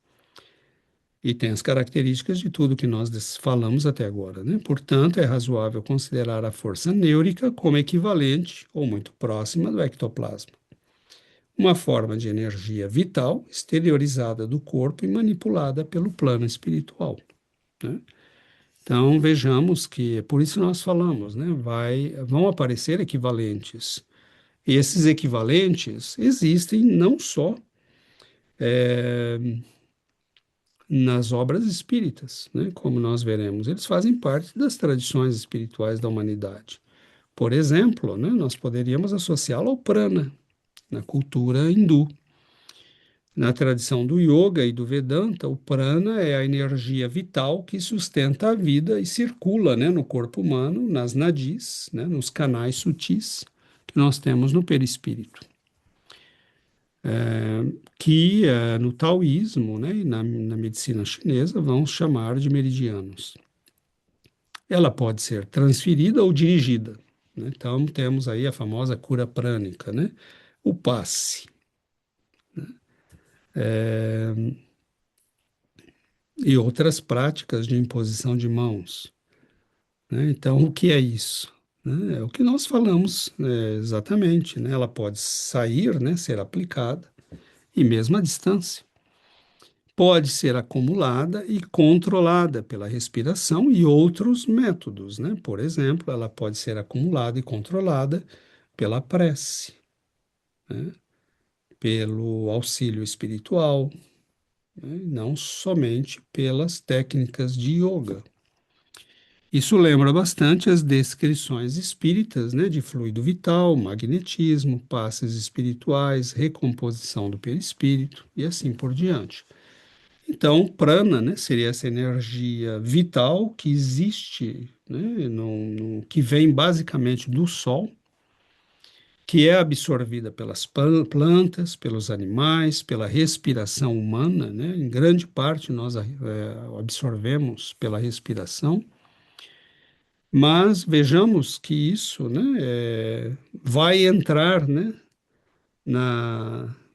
E tem as características de tudo que nós falamos até agora, né? Portanto, é razoável considerar a força neurica como equivalente ou muito próxima do ectoplasma. Uma forma de energia vital exteriorizada do corpo e manipulada pelo plano espiritual, né? Então, vejamos que, por isso nós falamos, né, vão aparecer equivalentes. E esses equivalentes existem não só nas obras espíritas, né, como nós veremos, eles fazem parte das tradições espirituais da humanidade. Por exemplo, né, nós poderíamos associá-lo ao prana, na cultura hindu. Na tradição do yoga e do Vedanta, o prana é a energia vital que sustenta a vida e circula, né, no corpo humano, nas nadis, né, nos canais sutis que nós temos no perispírito. Que no taoísmo, né, e na medicina chinesa vão chamar de meridianos. Ela pode ser transferida ou dirigida, né? Então temos aí a famosa cura prânica, né? O passe. E outras práticas de imposição de mãos, né? Então, o que é isso? Né? É o que nós falamos, exatamente, né? Ela pode sair, né, ser aplicada, e mesmo à distância. pode ser acumulada e controlada pela respiração e outros métodos, né? Por exemplo, ela pode ser acumulada e controlada pela prece, né? Pelo auxílio espiritual, né? Não somente pelas técnicas de yoga. Isso lembra bastante as descrições espíritas, né, de fluido vital, magnetismo, passes espirituais, recomposição do perispírito e assim por diante. Então, prana, né, seria essa energia vital que existe, né, que vem basicamente do Sol, que é absorvida pelas plantas, pelos animais, pela respiração humana, né, em grande parte nós absorvemos pela respiração, mas vejamos que isso, né, vai entrar, né,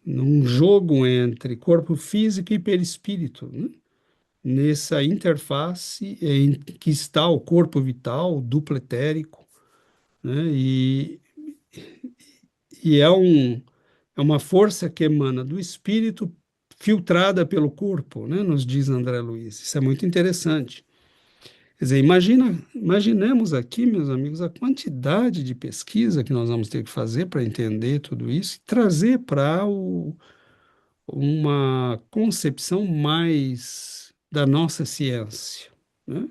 num jogo entre corpo físico e perispírito, né? Nessa interface em que está o corpo vital, o duplo etérico, né? E é uma força que emana do espírito filtrada pelo corpo, né? Nos diz André Luiz. Isso é muito interessante. Quer dizer, imaginemos aqui, meus amigos, a quantidade de pesquisa que nós vamos ter que fazer para entender tudo isso e trazer para uma concepção mais da nossa ciência, né?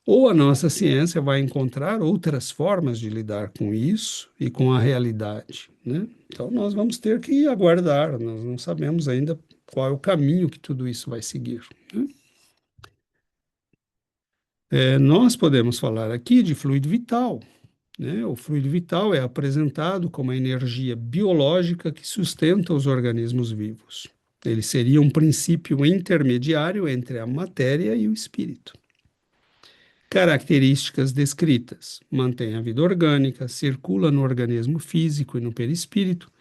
Ou a nossa ciência vai encontrar outras formas de lidar com isso e com a realidade, né? Então nós vamos ter que aguardar, nós não sabemos ainda qual é o caminho que tudo isso vai seguir, né? Nós podemos falar aqui de fluido vital, né? O fluido vital é apresentado como a energia biológica que sustenta os organismos vivos. Ele seria um princípio intermediário entre a matéria e o espírito. Características descritas: mantém a vida orgânica, circula no organismo físico e no perispírito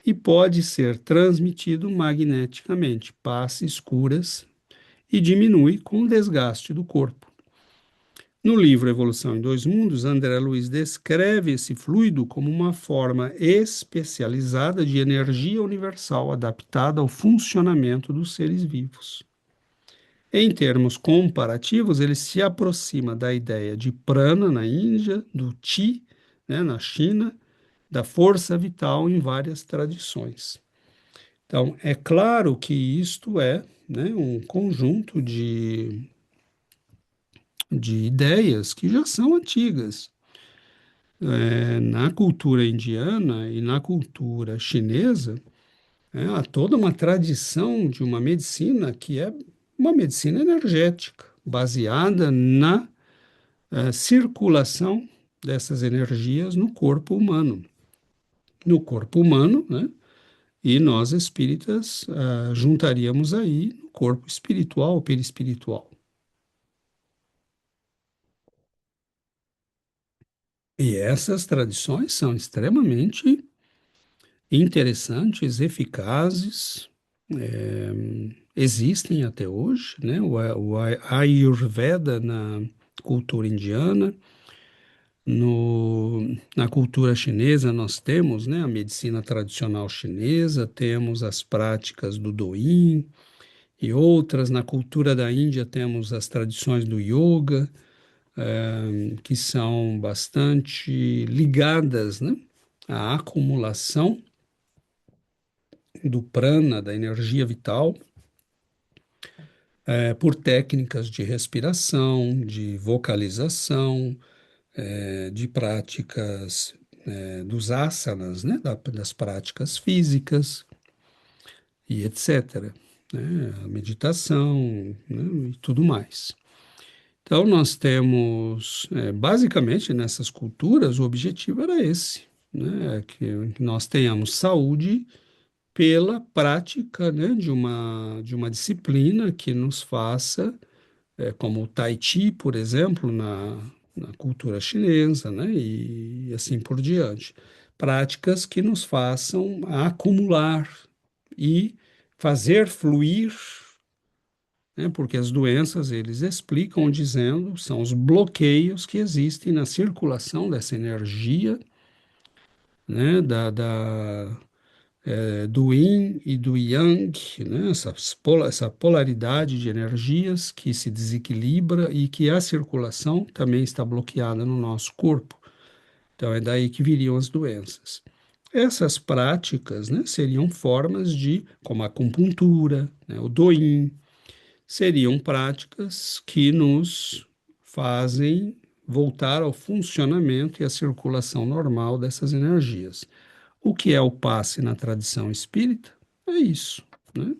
e pode ser transmitido magneticamente, passes, curas e diminui com o desgaste do corpo. No livro Evolução em Dois Mundos, André Luiz descreve esse fluido como uma forma especializada de energia universal adaptada ao funcionamento dos seres vivos. Em termos comparativos, ele se aproxima da ideia de prana na Índia, do Qi, né, na China, da força vital em várias tradições. Então, é claro que isto é, né, um conjunto de ideias que já são antigas. Na cultura indiana e na cultura chinesa, há toda uma tradição de uma medicina que é uma medicina energética, baseada na circulação dessas energias no corpo humano. No corpo humano, né? E nós espíritas juntaríamos aí no corpo espiritual, perispiritual. E essas tradições são extremamente interessantes, eficazes, existem até hoje, né? O Ayurveda na cultura indiana, na cultura chinesa nós temos, né, a medicina tradicional chinesa, temos as práticas do Douyin e outras. Na cultura da Índia temos as tradições do yoga, que são bastante ligadas, né, à acumulação do prana, da energia vital, por técnicas de respiração, de vocalização, de práticas dos asanas, né, das práticas físicas e etc., né, a meditação, né, e tudo mais. Então, nós temos, basicamente, nessas culturas, o objetivo era esse, né, que nós tenhamos saúde pela prática, né, de uma disciplina que nos faça, como o Tai Chi, por exemplo, na cultura chinesa, né, e assim por diante. Práticas que nos façam acumular e fazer fluir, né, porque as doenças, eles explicam dizendo, são os bloqueios que existem na circulação dessa energia, né, do yin e do yang, né? Essa polaridade de energias que se desequilibra e que a circulação também está bloqueada no nosso corpo. Então, é daí que viriam as doenças. Essas práticas, né, seriam formas de, como a acupuntura, né, o doin, seriam práticas que nos fazem voltar ao funcionamento e à circulação normal dessas energias. O que é o passe na tradição espírita? É isso, né?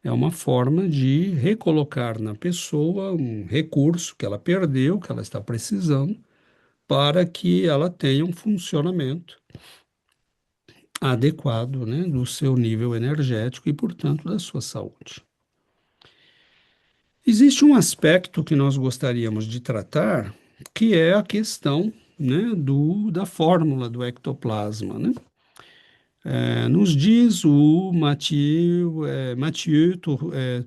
É uma forma de recolocar na pessoa um recurso que ela perdeu, que ela está precisando, para que ela tenha um funcionamento adequado, né, do seu nível energético e, portanto, da sua saúde. Existe um aspecto que nós gostaríamos de tratar, que é a questão, né, da fórmula do ectoplasma, né? Nos diz o Mathieu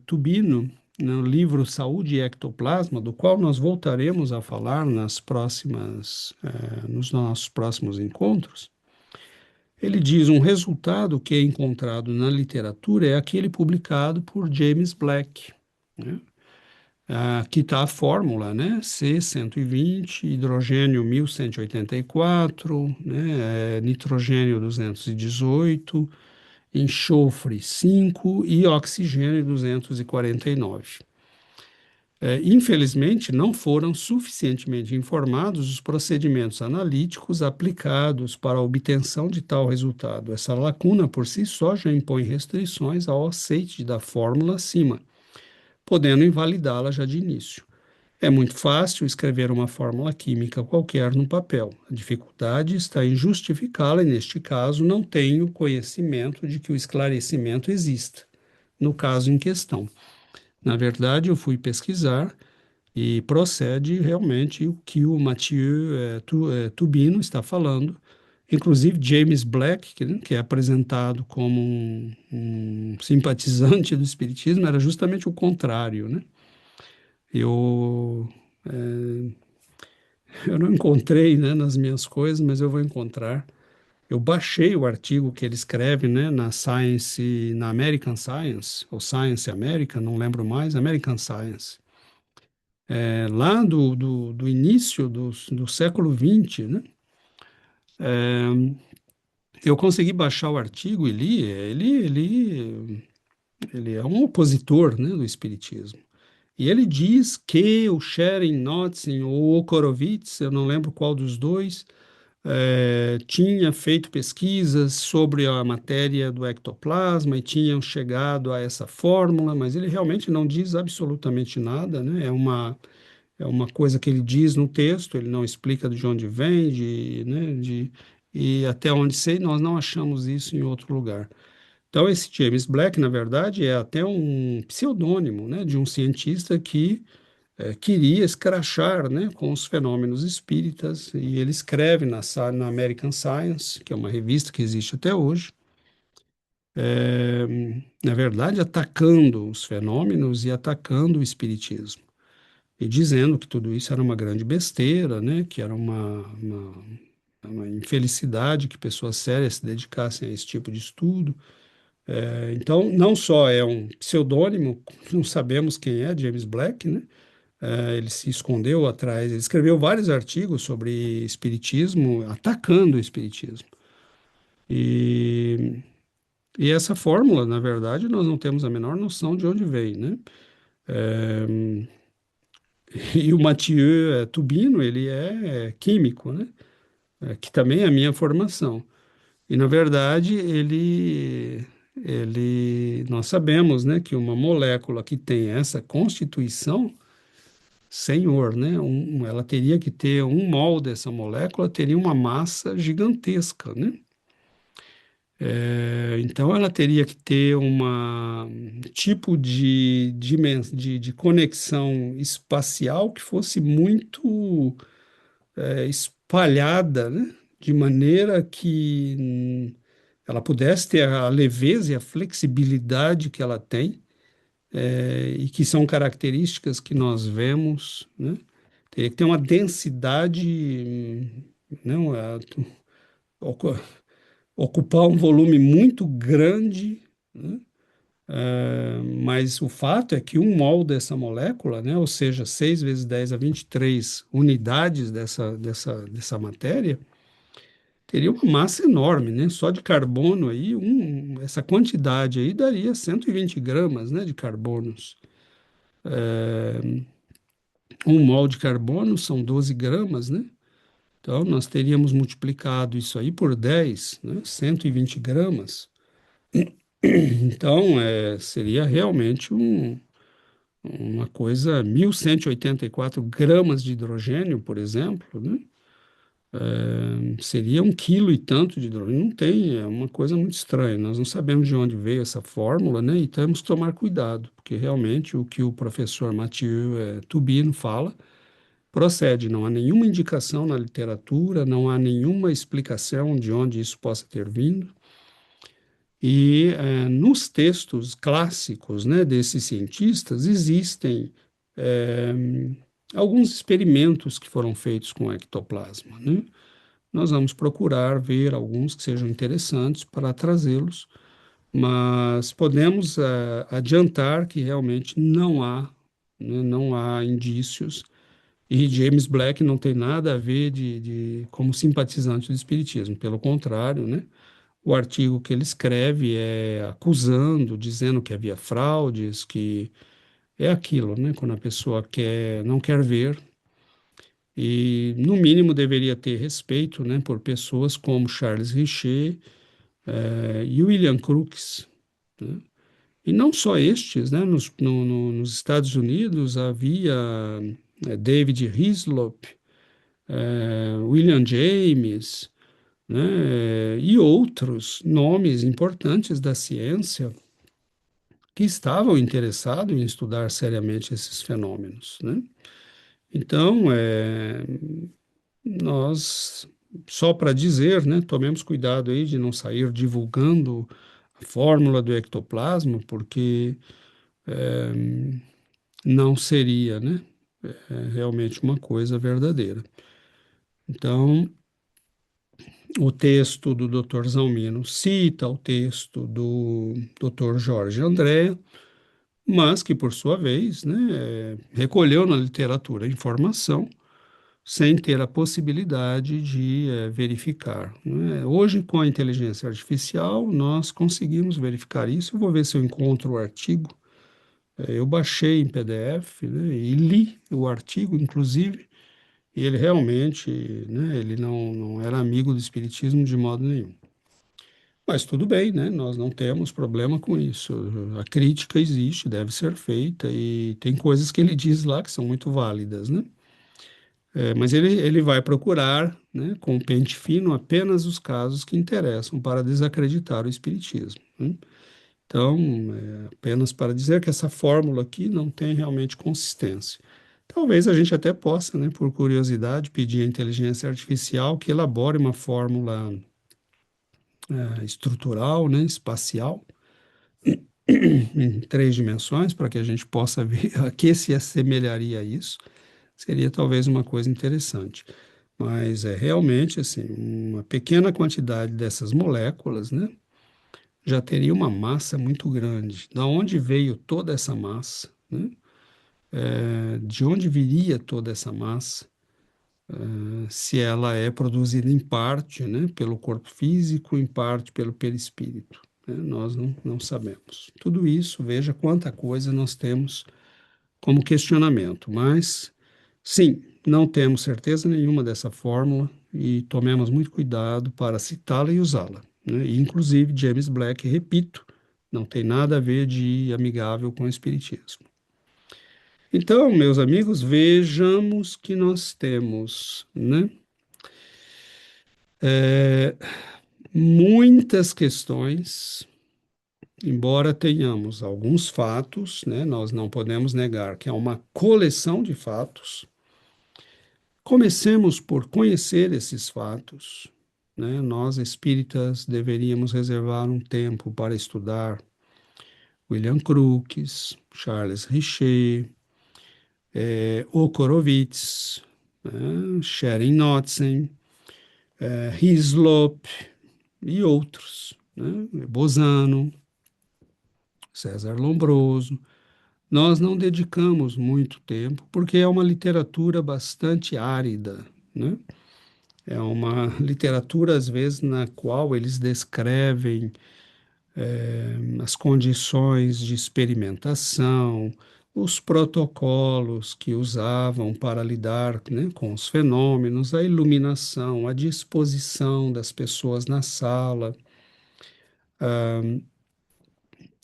Tubino, no livro Saúde e Ectoplasma, do qual nós voltaremos a falar nos nossos próximos encontros. Ele diz: um resultado que é encontrado na literatura é aquele publicado por James Black, né? Aqui está a fórmula, né? C120, hidrogênio 1184, né? Nitrogênio 218, enxofre 5 e oxigênio 249. Infelizmente, não foram suficientemente informados os procedimentos analíticos aplicados para a obtenção de tal resultado. Essa lacuna por si só já impõe restrições ao aceite da fórmula acima, podendo invalidá-la já de início. É muito fácil escrever uma fórmula química qualquer no papel. A dificuldade está em justificá-la e, neste caso, não tenho conhecimento de que o esclarecimento exista, no caso em questão. Na verdade, eu fui pesquisar e procede realmente o que o Mathieu Tubino está falando. Inclusive, James Black, que é apresentado como um simpatizante do Espiritismo, era justamente o contrário, né? Eu, eh, eu não encontrei, né, nas minhas coisas, mas eu vou encontrar. Eu baixei o artigo que ele escreve, né, na Science, na American Science, ou Science American, não lembro mais, American Science. Lá do início do século XX, né? Eu consegui baixar o artigo e li. Ele é um opositor, né, do Espiritismo. E ele diz que o Scherin, Notzing ou Okorovitz, eu não lembro qual dos dois, tinha feito pesquisas sobre a matéria do ectoplasma e tinham chegado a essa fórmula, mas ele realmente não diz absolutamente nada, né? É uma coisa que ele diz no texto, ele não explica de onde vem, e até onde sei, nós não achamos isso em outro lugar. Então, esse James Black, na verdade, é até um pseudônimo, né, de um cientista que queria escrachar, né, com os fenômenos espíritas, e ele escreve na American Science, que é uma revista que existe até hoje, é, na verdade, atacando os fenômenos e atacando o espiritismo e dizendo que tudo isso era uma grande besteira, né? Que era uma infelicidade que pessoas sérias se dedicassem a esse tipo de estudo. Então, não só é um pseudônimo, não sabemos quem é James Black, né? Ele se escondeu atrás, ele escreveu vários artigos sobre espiritismo, atacando o espiritismo. E, e essa fórmula, na verdade, nós não temos a menor noção de onde vem, né? É, E o Mathieu Tubino, ele é químico, né? Que também é a minha formação. E, na verdade, nós sabemos, né, que uma molécula que tem essa constituição, senhor, né? Ela teria que ter um mol dessa molécula, teria uma massa gigantesca, né? Então, ela teria que ter um tipo de conexão espacial que fosse muito espalhada, né? De maneira que ela pudesse ter a leveza e a flexibilidade que ela tem, e que são características que nós vemos, né? Teria que ter uma densidade, não, ocupar um volume muito grande, né? Mas o fato é que um mol dessa molécula, né, ou seja, 6 vezes 10 a 23 unidades dessa matéria, teria uma massa enorme, né? Só de carbono aí, essa quantidade aí daria 120 gramas, né, de carbonos. Um mol de carbono são 12 gramas, né? Então, nós teríamos multiplicado isso aí por 10, né? 120 gramas. Então, seria realmente uma coisa, 1.184 gramas de hidrogênio, por exemplo, né? Seria um quilo e tanto de hidrogênio. Não tem, é uma coisa muito estranha. Nós não sabemos de onde veio essa fórmula, né? E temos que tomar cuidado, porque realmente o que o professor Mathieu Tubino fala procede. Não há nenhuma indicação na literatura, não há nenhuma explicação de onde isso possa ter vindo. E nos textos clássicos, né, desses cientistas existem eh, alguns experimentos que foram feitos com ectoplasma, né? Nós vamos procurar ver alguns que sejam interessantes para trazê-los, mas podemos adiantar que realmente não há, né, não há indícios, e James Black não tem nada a ver como simpatizante do espiritismo, pelo contrário, né? O artigo que ele escreve é acusando, dizendo que havia fraudes, que é aquilo, né? Quando a pessoa não quer ver, e no mínimo deveria ter respeito, né, por pessoas como Charles Richer e William Crookes, né? E não só estes, né? Nos Estados Unidos havia David Hislop, William James, né? E outros nomes importantes da ciência que estavam interessados em estudar seriamente esses fenômenos, né? Então, nós, só para dizer, né, tomemos cuidado aí de não sair divulgando a fórmula do ectoplasma, porque não seria, né, realmente uma coisa verdadeira. Então, o texto do Dr. Zalmino cita o texto do Dr. Jorge André, mas que, por sua vez, né, recolheu na literatura a informação sem ter a possibilidade de verificar, né? Hoje, com a inteligência artificial, nós conseguimos verificar isso. Eu vou ver se eu encontro o artigo. Eu baixei em PDF, né, e li o artigo, inclusive, e ele realmente, né, ele não era amigo do espiritismo de modo nenhum. Mas tudo bem, né? Nós não temos problema com isso. A crítica existe, deve ser feita, e tem coisas que ele diz lá que são muito válidas, né? Mas ele vai procurar, né, com o pente fino, apenas os casos que interessam para desacreditar o espiritismo, né? Então, apenas para dizer que essa fórmula aqui não tem realmente consistência. Talvez a gente até possa, né, por curiosidade, pedir à inteligência artificial que elabore uma fórmula estrutural, né, espacial, em 3 dimensões, para que a gente possa ver a que se assemelharia a isso. Seria talvez uma coisa interessante. Mas é realmente assim, uma pequena quantidade dessas moléculas, né, já teria uma massa muito grande. Da onde veio toda essa massa, né? De onde viria toda essa massa? Se ela é produzida em parte, né, pelo corpo físico, em parte pelo perispírito, né? Nós não sabemos. Tudo isso, veja quanta coisa nós temos como questionamento, mas sim, não temos certeza nenhuma dessa fórmula e tomemos muito cuidado para citá-la e usá-la, né? E, inclusive, James Black, repito, não tem nada a ver de amigável com o espiritismo. Então, meus amigos, vejamos que nós temos, né, muitas questões, embora tenhamos alguns fatos, né, nós não podemos negar que há uma coleção de fatos. Comecemos por conhecer esses fatos, né? Nós, espíritas, deveríamos reservar um tempo para estudar William Crookes, Charles Richer, Okorovitz, né? Sharon Notzen, Hislop, e outros, né? Bozano, César Lombroso. Nós não dedicamos muito tempo, porque é uma literatura bastante árida, né? É uma literatura, às vezes, na qual eles descrevem as condições de experimentação, os protocolos que usavam para lidar, né, com os fenômenos, a iluminação, a disposição das pessoas na sala.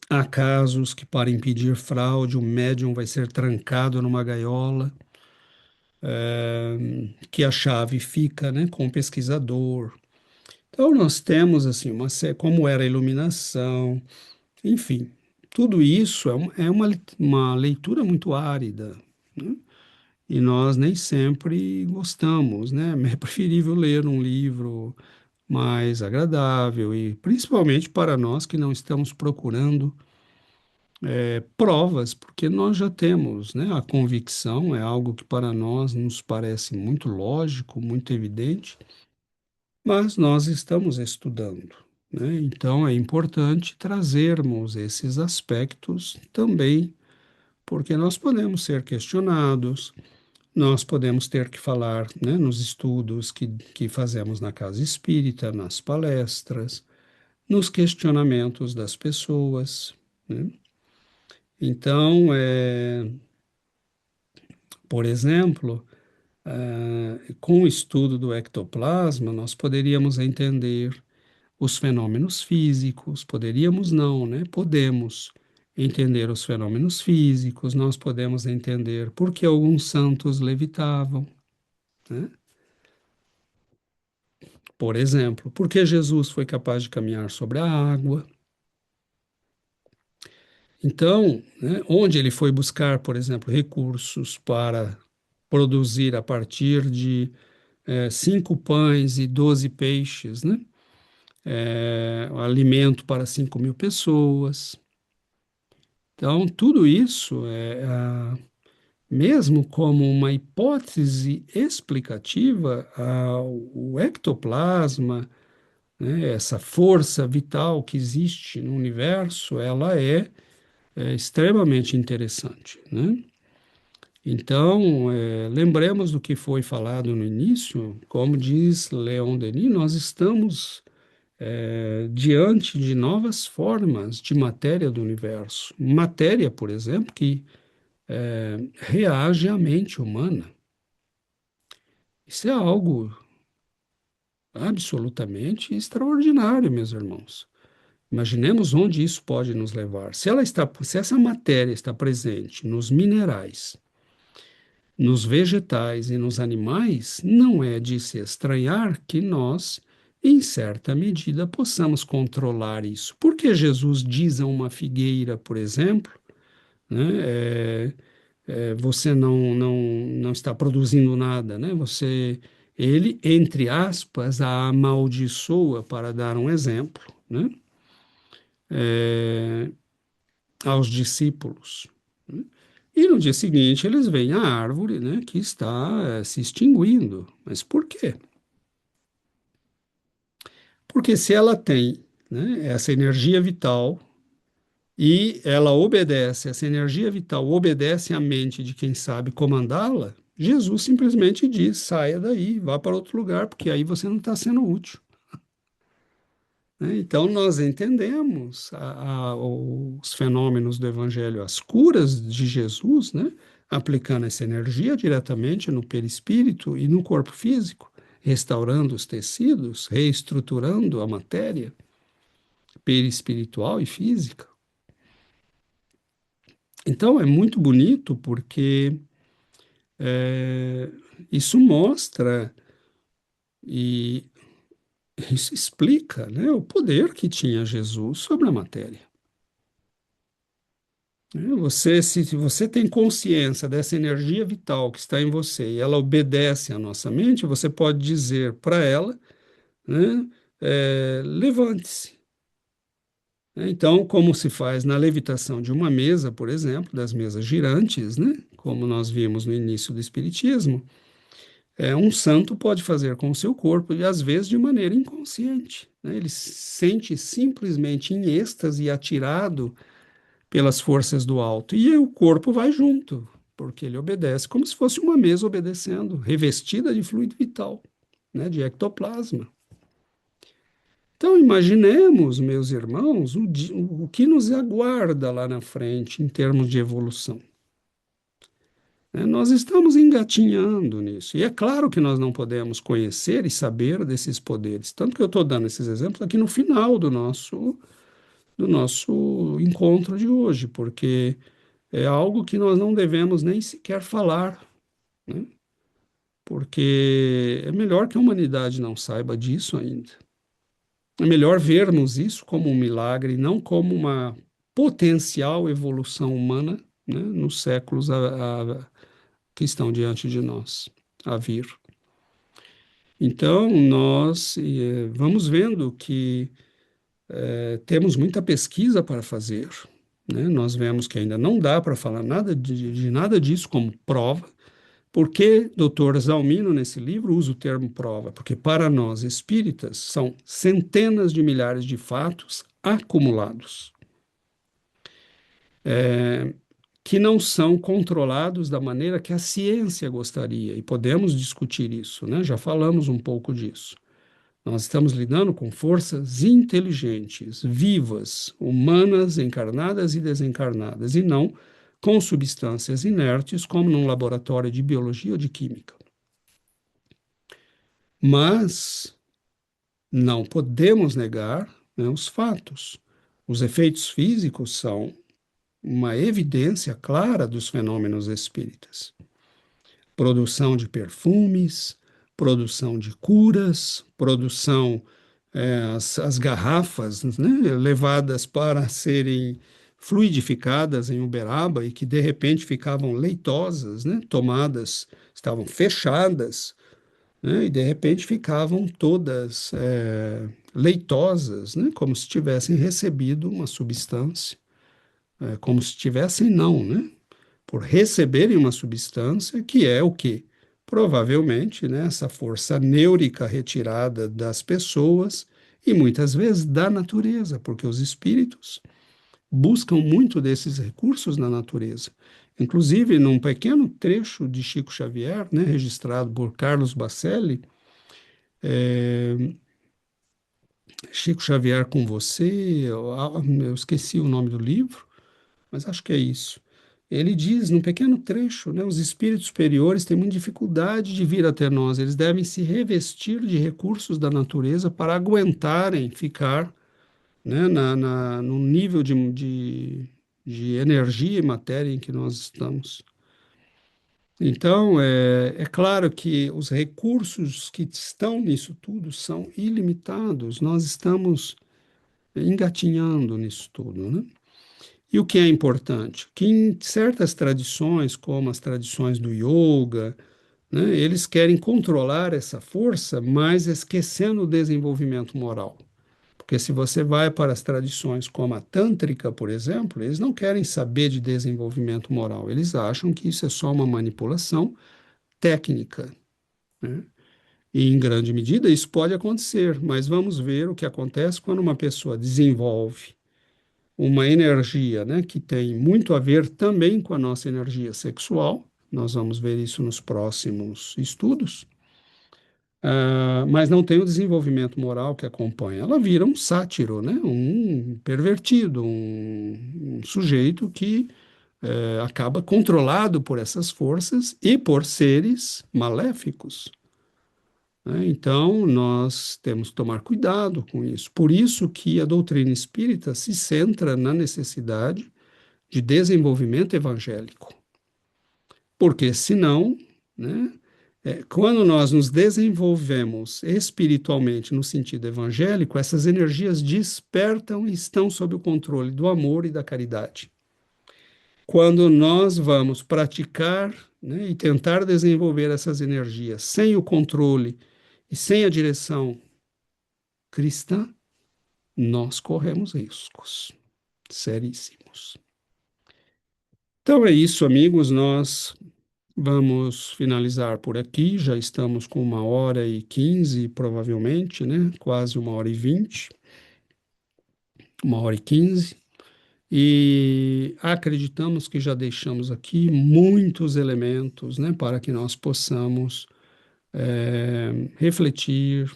Há casos que, para impedir fraude, o médium vai ser trancado numa gaiola, que a chave fica, né, com o pesquisador. Então, nós temos, assim, como era a iluminação, enfim, tudo isso uma leitura muito árida, né? E nós nem sempre gostamos, né? É preferível ler um livro mais agradável e principalmente para nós que não estamos procurando provas, porque nós já temos, né? A convicção é algo que para nós nos parece muito lógico, muito evidente, mas nós estamos estudando, né? Então é importante trazermos esses aspectos também, porque nós podemos ser questionados, nós podemos ter que falar, né, nos estudos que fazemos na casa espírita, nas palestras, nos questionamentos das pessoas, né? Então, por exemplo, com o estudo do ectoplasma, nós poderíamos entender os fenômenos físicos, poderíamos não, né? Podemos entender os fenômenos físicos, nós podemos entender por que alguns santos levitavam, né? Por exemplo, por que Jesus foi capaz de caminhar sobre a água. Então, né, onde ele foi buscar, por exemplo, recursos para produzir a partir de 5 pães e 12 peixes, né? Alimento para 5.000 pessoas. Então, tudo isso mesmo como uma hipótese explicativa, o ectoplasma, né, essa força vital que existe no universo, ela é extremamente interessante, né? Então, lembremos do que foi falado no início, como diz Leon Denis, nós estamos diante de novas formas de matéria do universo. Matéria, por exemplo, que reage à mente humana. Isso é algo absolutamente extraordinário, meus irmãos. Imaginemos onde isso pode nos levar. Se essa matéria está presente nos minerais, nos vegetais e nos animais, não é de se estranhar que nós, em certa medida, possamos controlar isso. Porque Jesus diz a uma figueira, por exemplo, né, você não está produzindo nada, né? Ele, entre aspas, a amaldiçoa, para dar um exemplo, né? É, aos discípulos, né? E no dia seguinte eles veem a árvore, né, que está se extinguindo. Mas por quê? Porque se ela tem, né, essa energia vital e ela obedece, essa energia vital obedece à mente de quem sabe comandá-la, Jesus simplesmente diz: saia daí, vá para outro lugar, porque aí você não está sendo útil, né? Então, nós entendemos os fenômenos do Evangelho, as curas de Jesus, né? Aplicando essa energia diretamente no perispírito e no corpo físico, restaurando os tecidos, reestruturando a matéria perispiritual e física. Então, é muito bonito porque é, isso mostra e isso explica, né, o poder que tinha Jesus sobre a matéria. Se você tem consciência dessa energia vital que está em você e ela obedece à nossa mente, você pode dizer para ela, né, levante-se. Então, como se faz na levitação de uma mesa, por exemplo, das mesas girantes, né, como nós vimos no início do Espiritismo, Um santo pode fazer com o seu corpo e às vezes de maneira inconsciente, né? Ele se sente simplesmente em êxtase e atirado pelas forças do alto e o corpo vai junto, porque ele obedece como se fosse uma mesa obedecendo, revestida de fluido vital, né? De ectoplasma. Então, imaginemos, meus irmãos, o que nos aguarda lá na frente em termos de evolução. Nós estamos engatinhando nisso. E é claro que nós não podemos conhecer e saber desses poderes. Tanto que eu estou dando esses exemplos aqui no final do nosso encontro de hoje, porque é algo que nós não devemos nem sequer falar, né? Porque é melhor que a humanidade não saiba disso ainda. É melhor vermos isso como um milagre, não como uma potencial evolução humana, né, nos séculos que estão diante de nós, a vir. Então, nós vamos vendo que temos muita pesquisa para fazer, né? Nós vemos que ainda não dá para falar nada de nada disso como prova. Por que Dr. Zalmino, nesse livro, usa o termo prova? Porque para nós espíritas são centenas de milhares de fatos acumulados, que não são controlados da maneira que a ciência gostaria, e podemos discutir isso, né? Já falamos um pouco disso. Nós estamos lidando com forças inteligentes, vivas, humanas, encarnadas e desencarnadas, e não com substâncias inertes, como num laboratório de biologia ou de química. Mas não podemos negar, né, os fatos. Os efeitos físicos são uma evidência clara dos fenômenos espíritas. Produção de perfumes, produção de curas, produção, as garrafas, né, levadas para serem fluidificadas em Uberaba e que de repente ficavam leitosas, né, tomadas, estavam fechadas, né, e de repente ficavam todas leitosas, né, como se tivessem recebido uma substância, como se tivessem não, né, por receberem uma substância que é o quê? Provavelmente, né, essa força neurica retirada das pessoas e muitas vezes da natureza, porque os espíritos buscam muito desses recursos na natureza. Inclusive, num pequeno trecho de Chico Xavier, né, registrado por Carlos Bacelli, Chico Xavier com você, eu esqueci o nome do livro, mas acho que é isso. Ele diz, num pequeno trecho, né, os espíritos superiores têm muita dificuldade de vir até nós, eles devem se revestir de recursos da natureza para aguentarem ficar, né, no nível de energia e matéria em que nós estamos. Então, é claro que os recursos que estão nisso tudo são ilimitados, nós estamos engatinhando nisso tudo, né? E o que é importante? Que em certas tradições, como as tradições do yoga, né, eles querem controlar essa força, mas esquecendo o desenvolvimento moral. Porque se você vai para as tradições como a tântrica, por exemplo, eles não querem saber de desenvolvimento moral, eles acham que isso é só uma manipulação técnica, né? E em grande medida isso pode acontecer, mas vamos ver o que acontece quando uma pessoa desenvolve uma energia, né, que tem muito a ver também com a nossa energia sexual. Nós vamos ver isso nos próximos estudos. Mas não tem o desenvolvimento moral que acompanha. Ela vira um sátiro, né, um pervertido, um sujeito que acaba controlado por essas forças e por seres maléficos, né? Então, nós temos que tomar cuidado com isso. Por isso que a doutrina espírita se centra na necessidade de desenvolvimento evangélico. Porque senão, né, quando nós nos desenvolvemos espiritualmente no sentido evangélico, essas energias despertam e estão sob o controle do amor e da caridade. Quando nós vamos praticar, né, e tentar desenvolver essas energias sem o controle e sem a direção cristã, nós corremos riscos seríssimos. Então é isso, amigos. Nós Vamos finalizar por aqui, já estamos com 1h15, provavelmente, né? Quase 1h20, 1h15, e acreditamos que já deixamos aqui muitos elementos, né, para que nós possamos refletir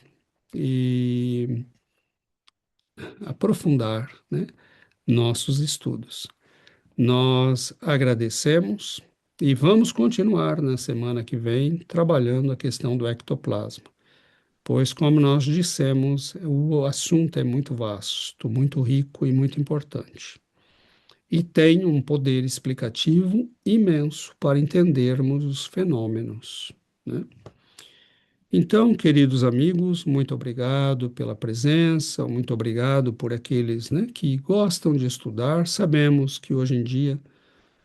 e aprofundar, né, nossos estudos. Nós agradecemos e vamos continuar na semana que vem trabalhando a questão do ectoplasma, pois, como nós dissemos, o assunto é muito vasto, muito rico e muito importante. E tem um poder explicativo imenso para entendermos os fenômenos, né? Então, queridos amigos, muito obrigado pela presença, muito obrigado por aqueles, né, que gostam de estudar. Sabemos que hoje em dia,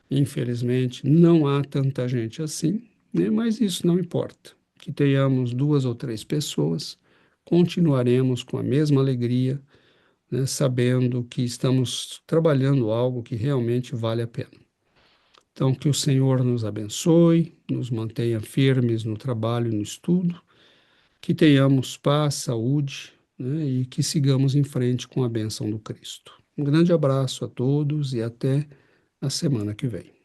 infelizmente, não há tanta gente assim, né, mas isso não importa. Que tenhamos 2 ou 3 pessoas, continuaremos com a mesma alegria, né, sabendo que estamos trabalhando algo que realmente vale a pena. Então, que o Senhor nos abençoe, nos mantenha firmes no trabalho e no estudo, que tenhamos paz, saúde, né, e que sigamos em frente com a bênção do Cristo. Um grande abraço a todos e até a semana que vem.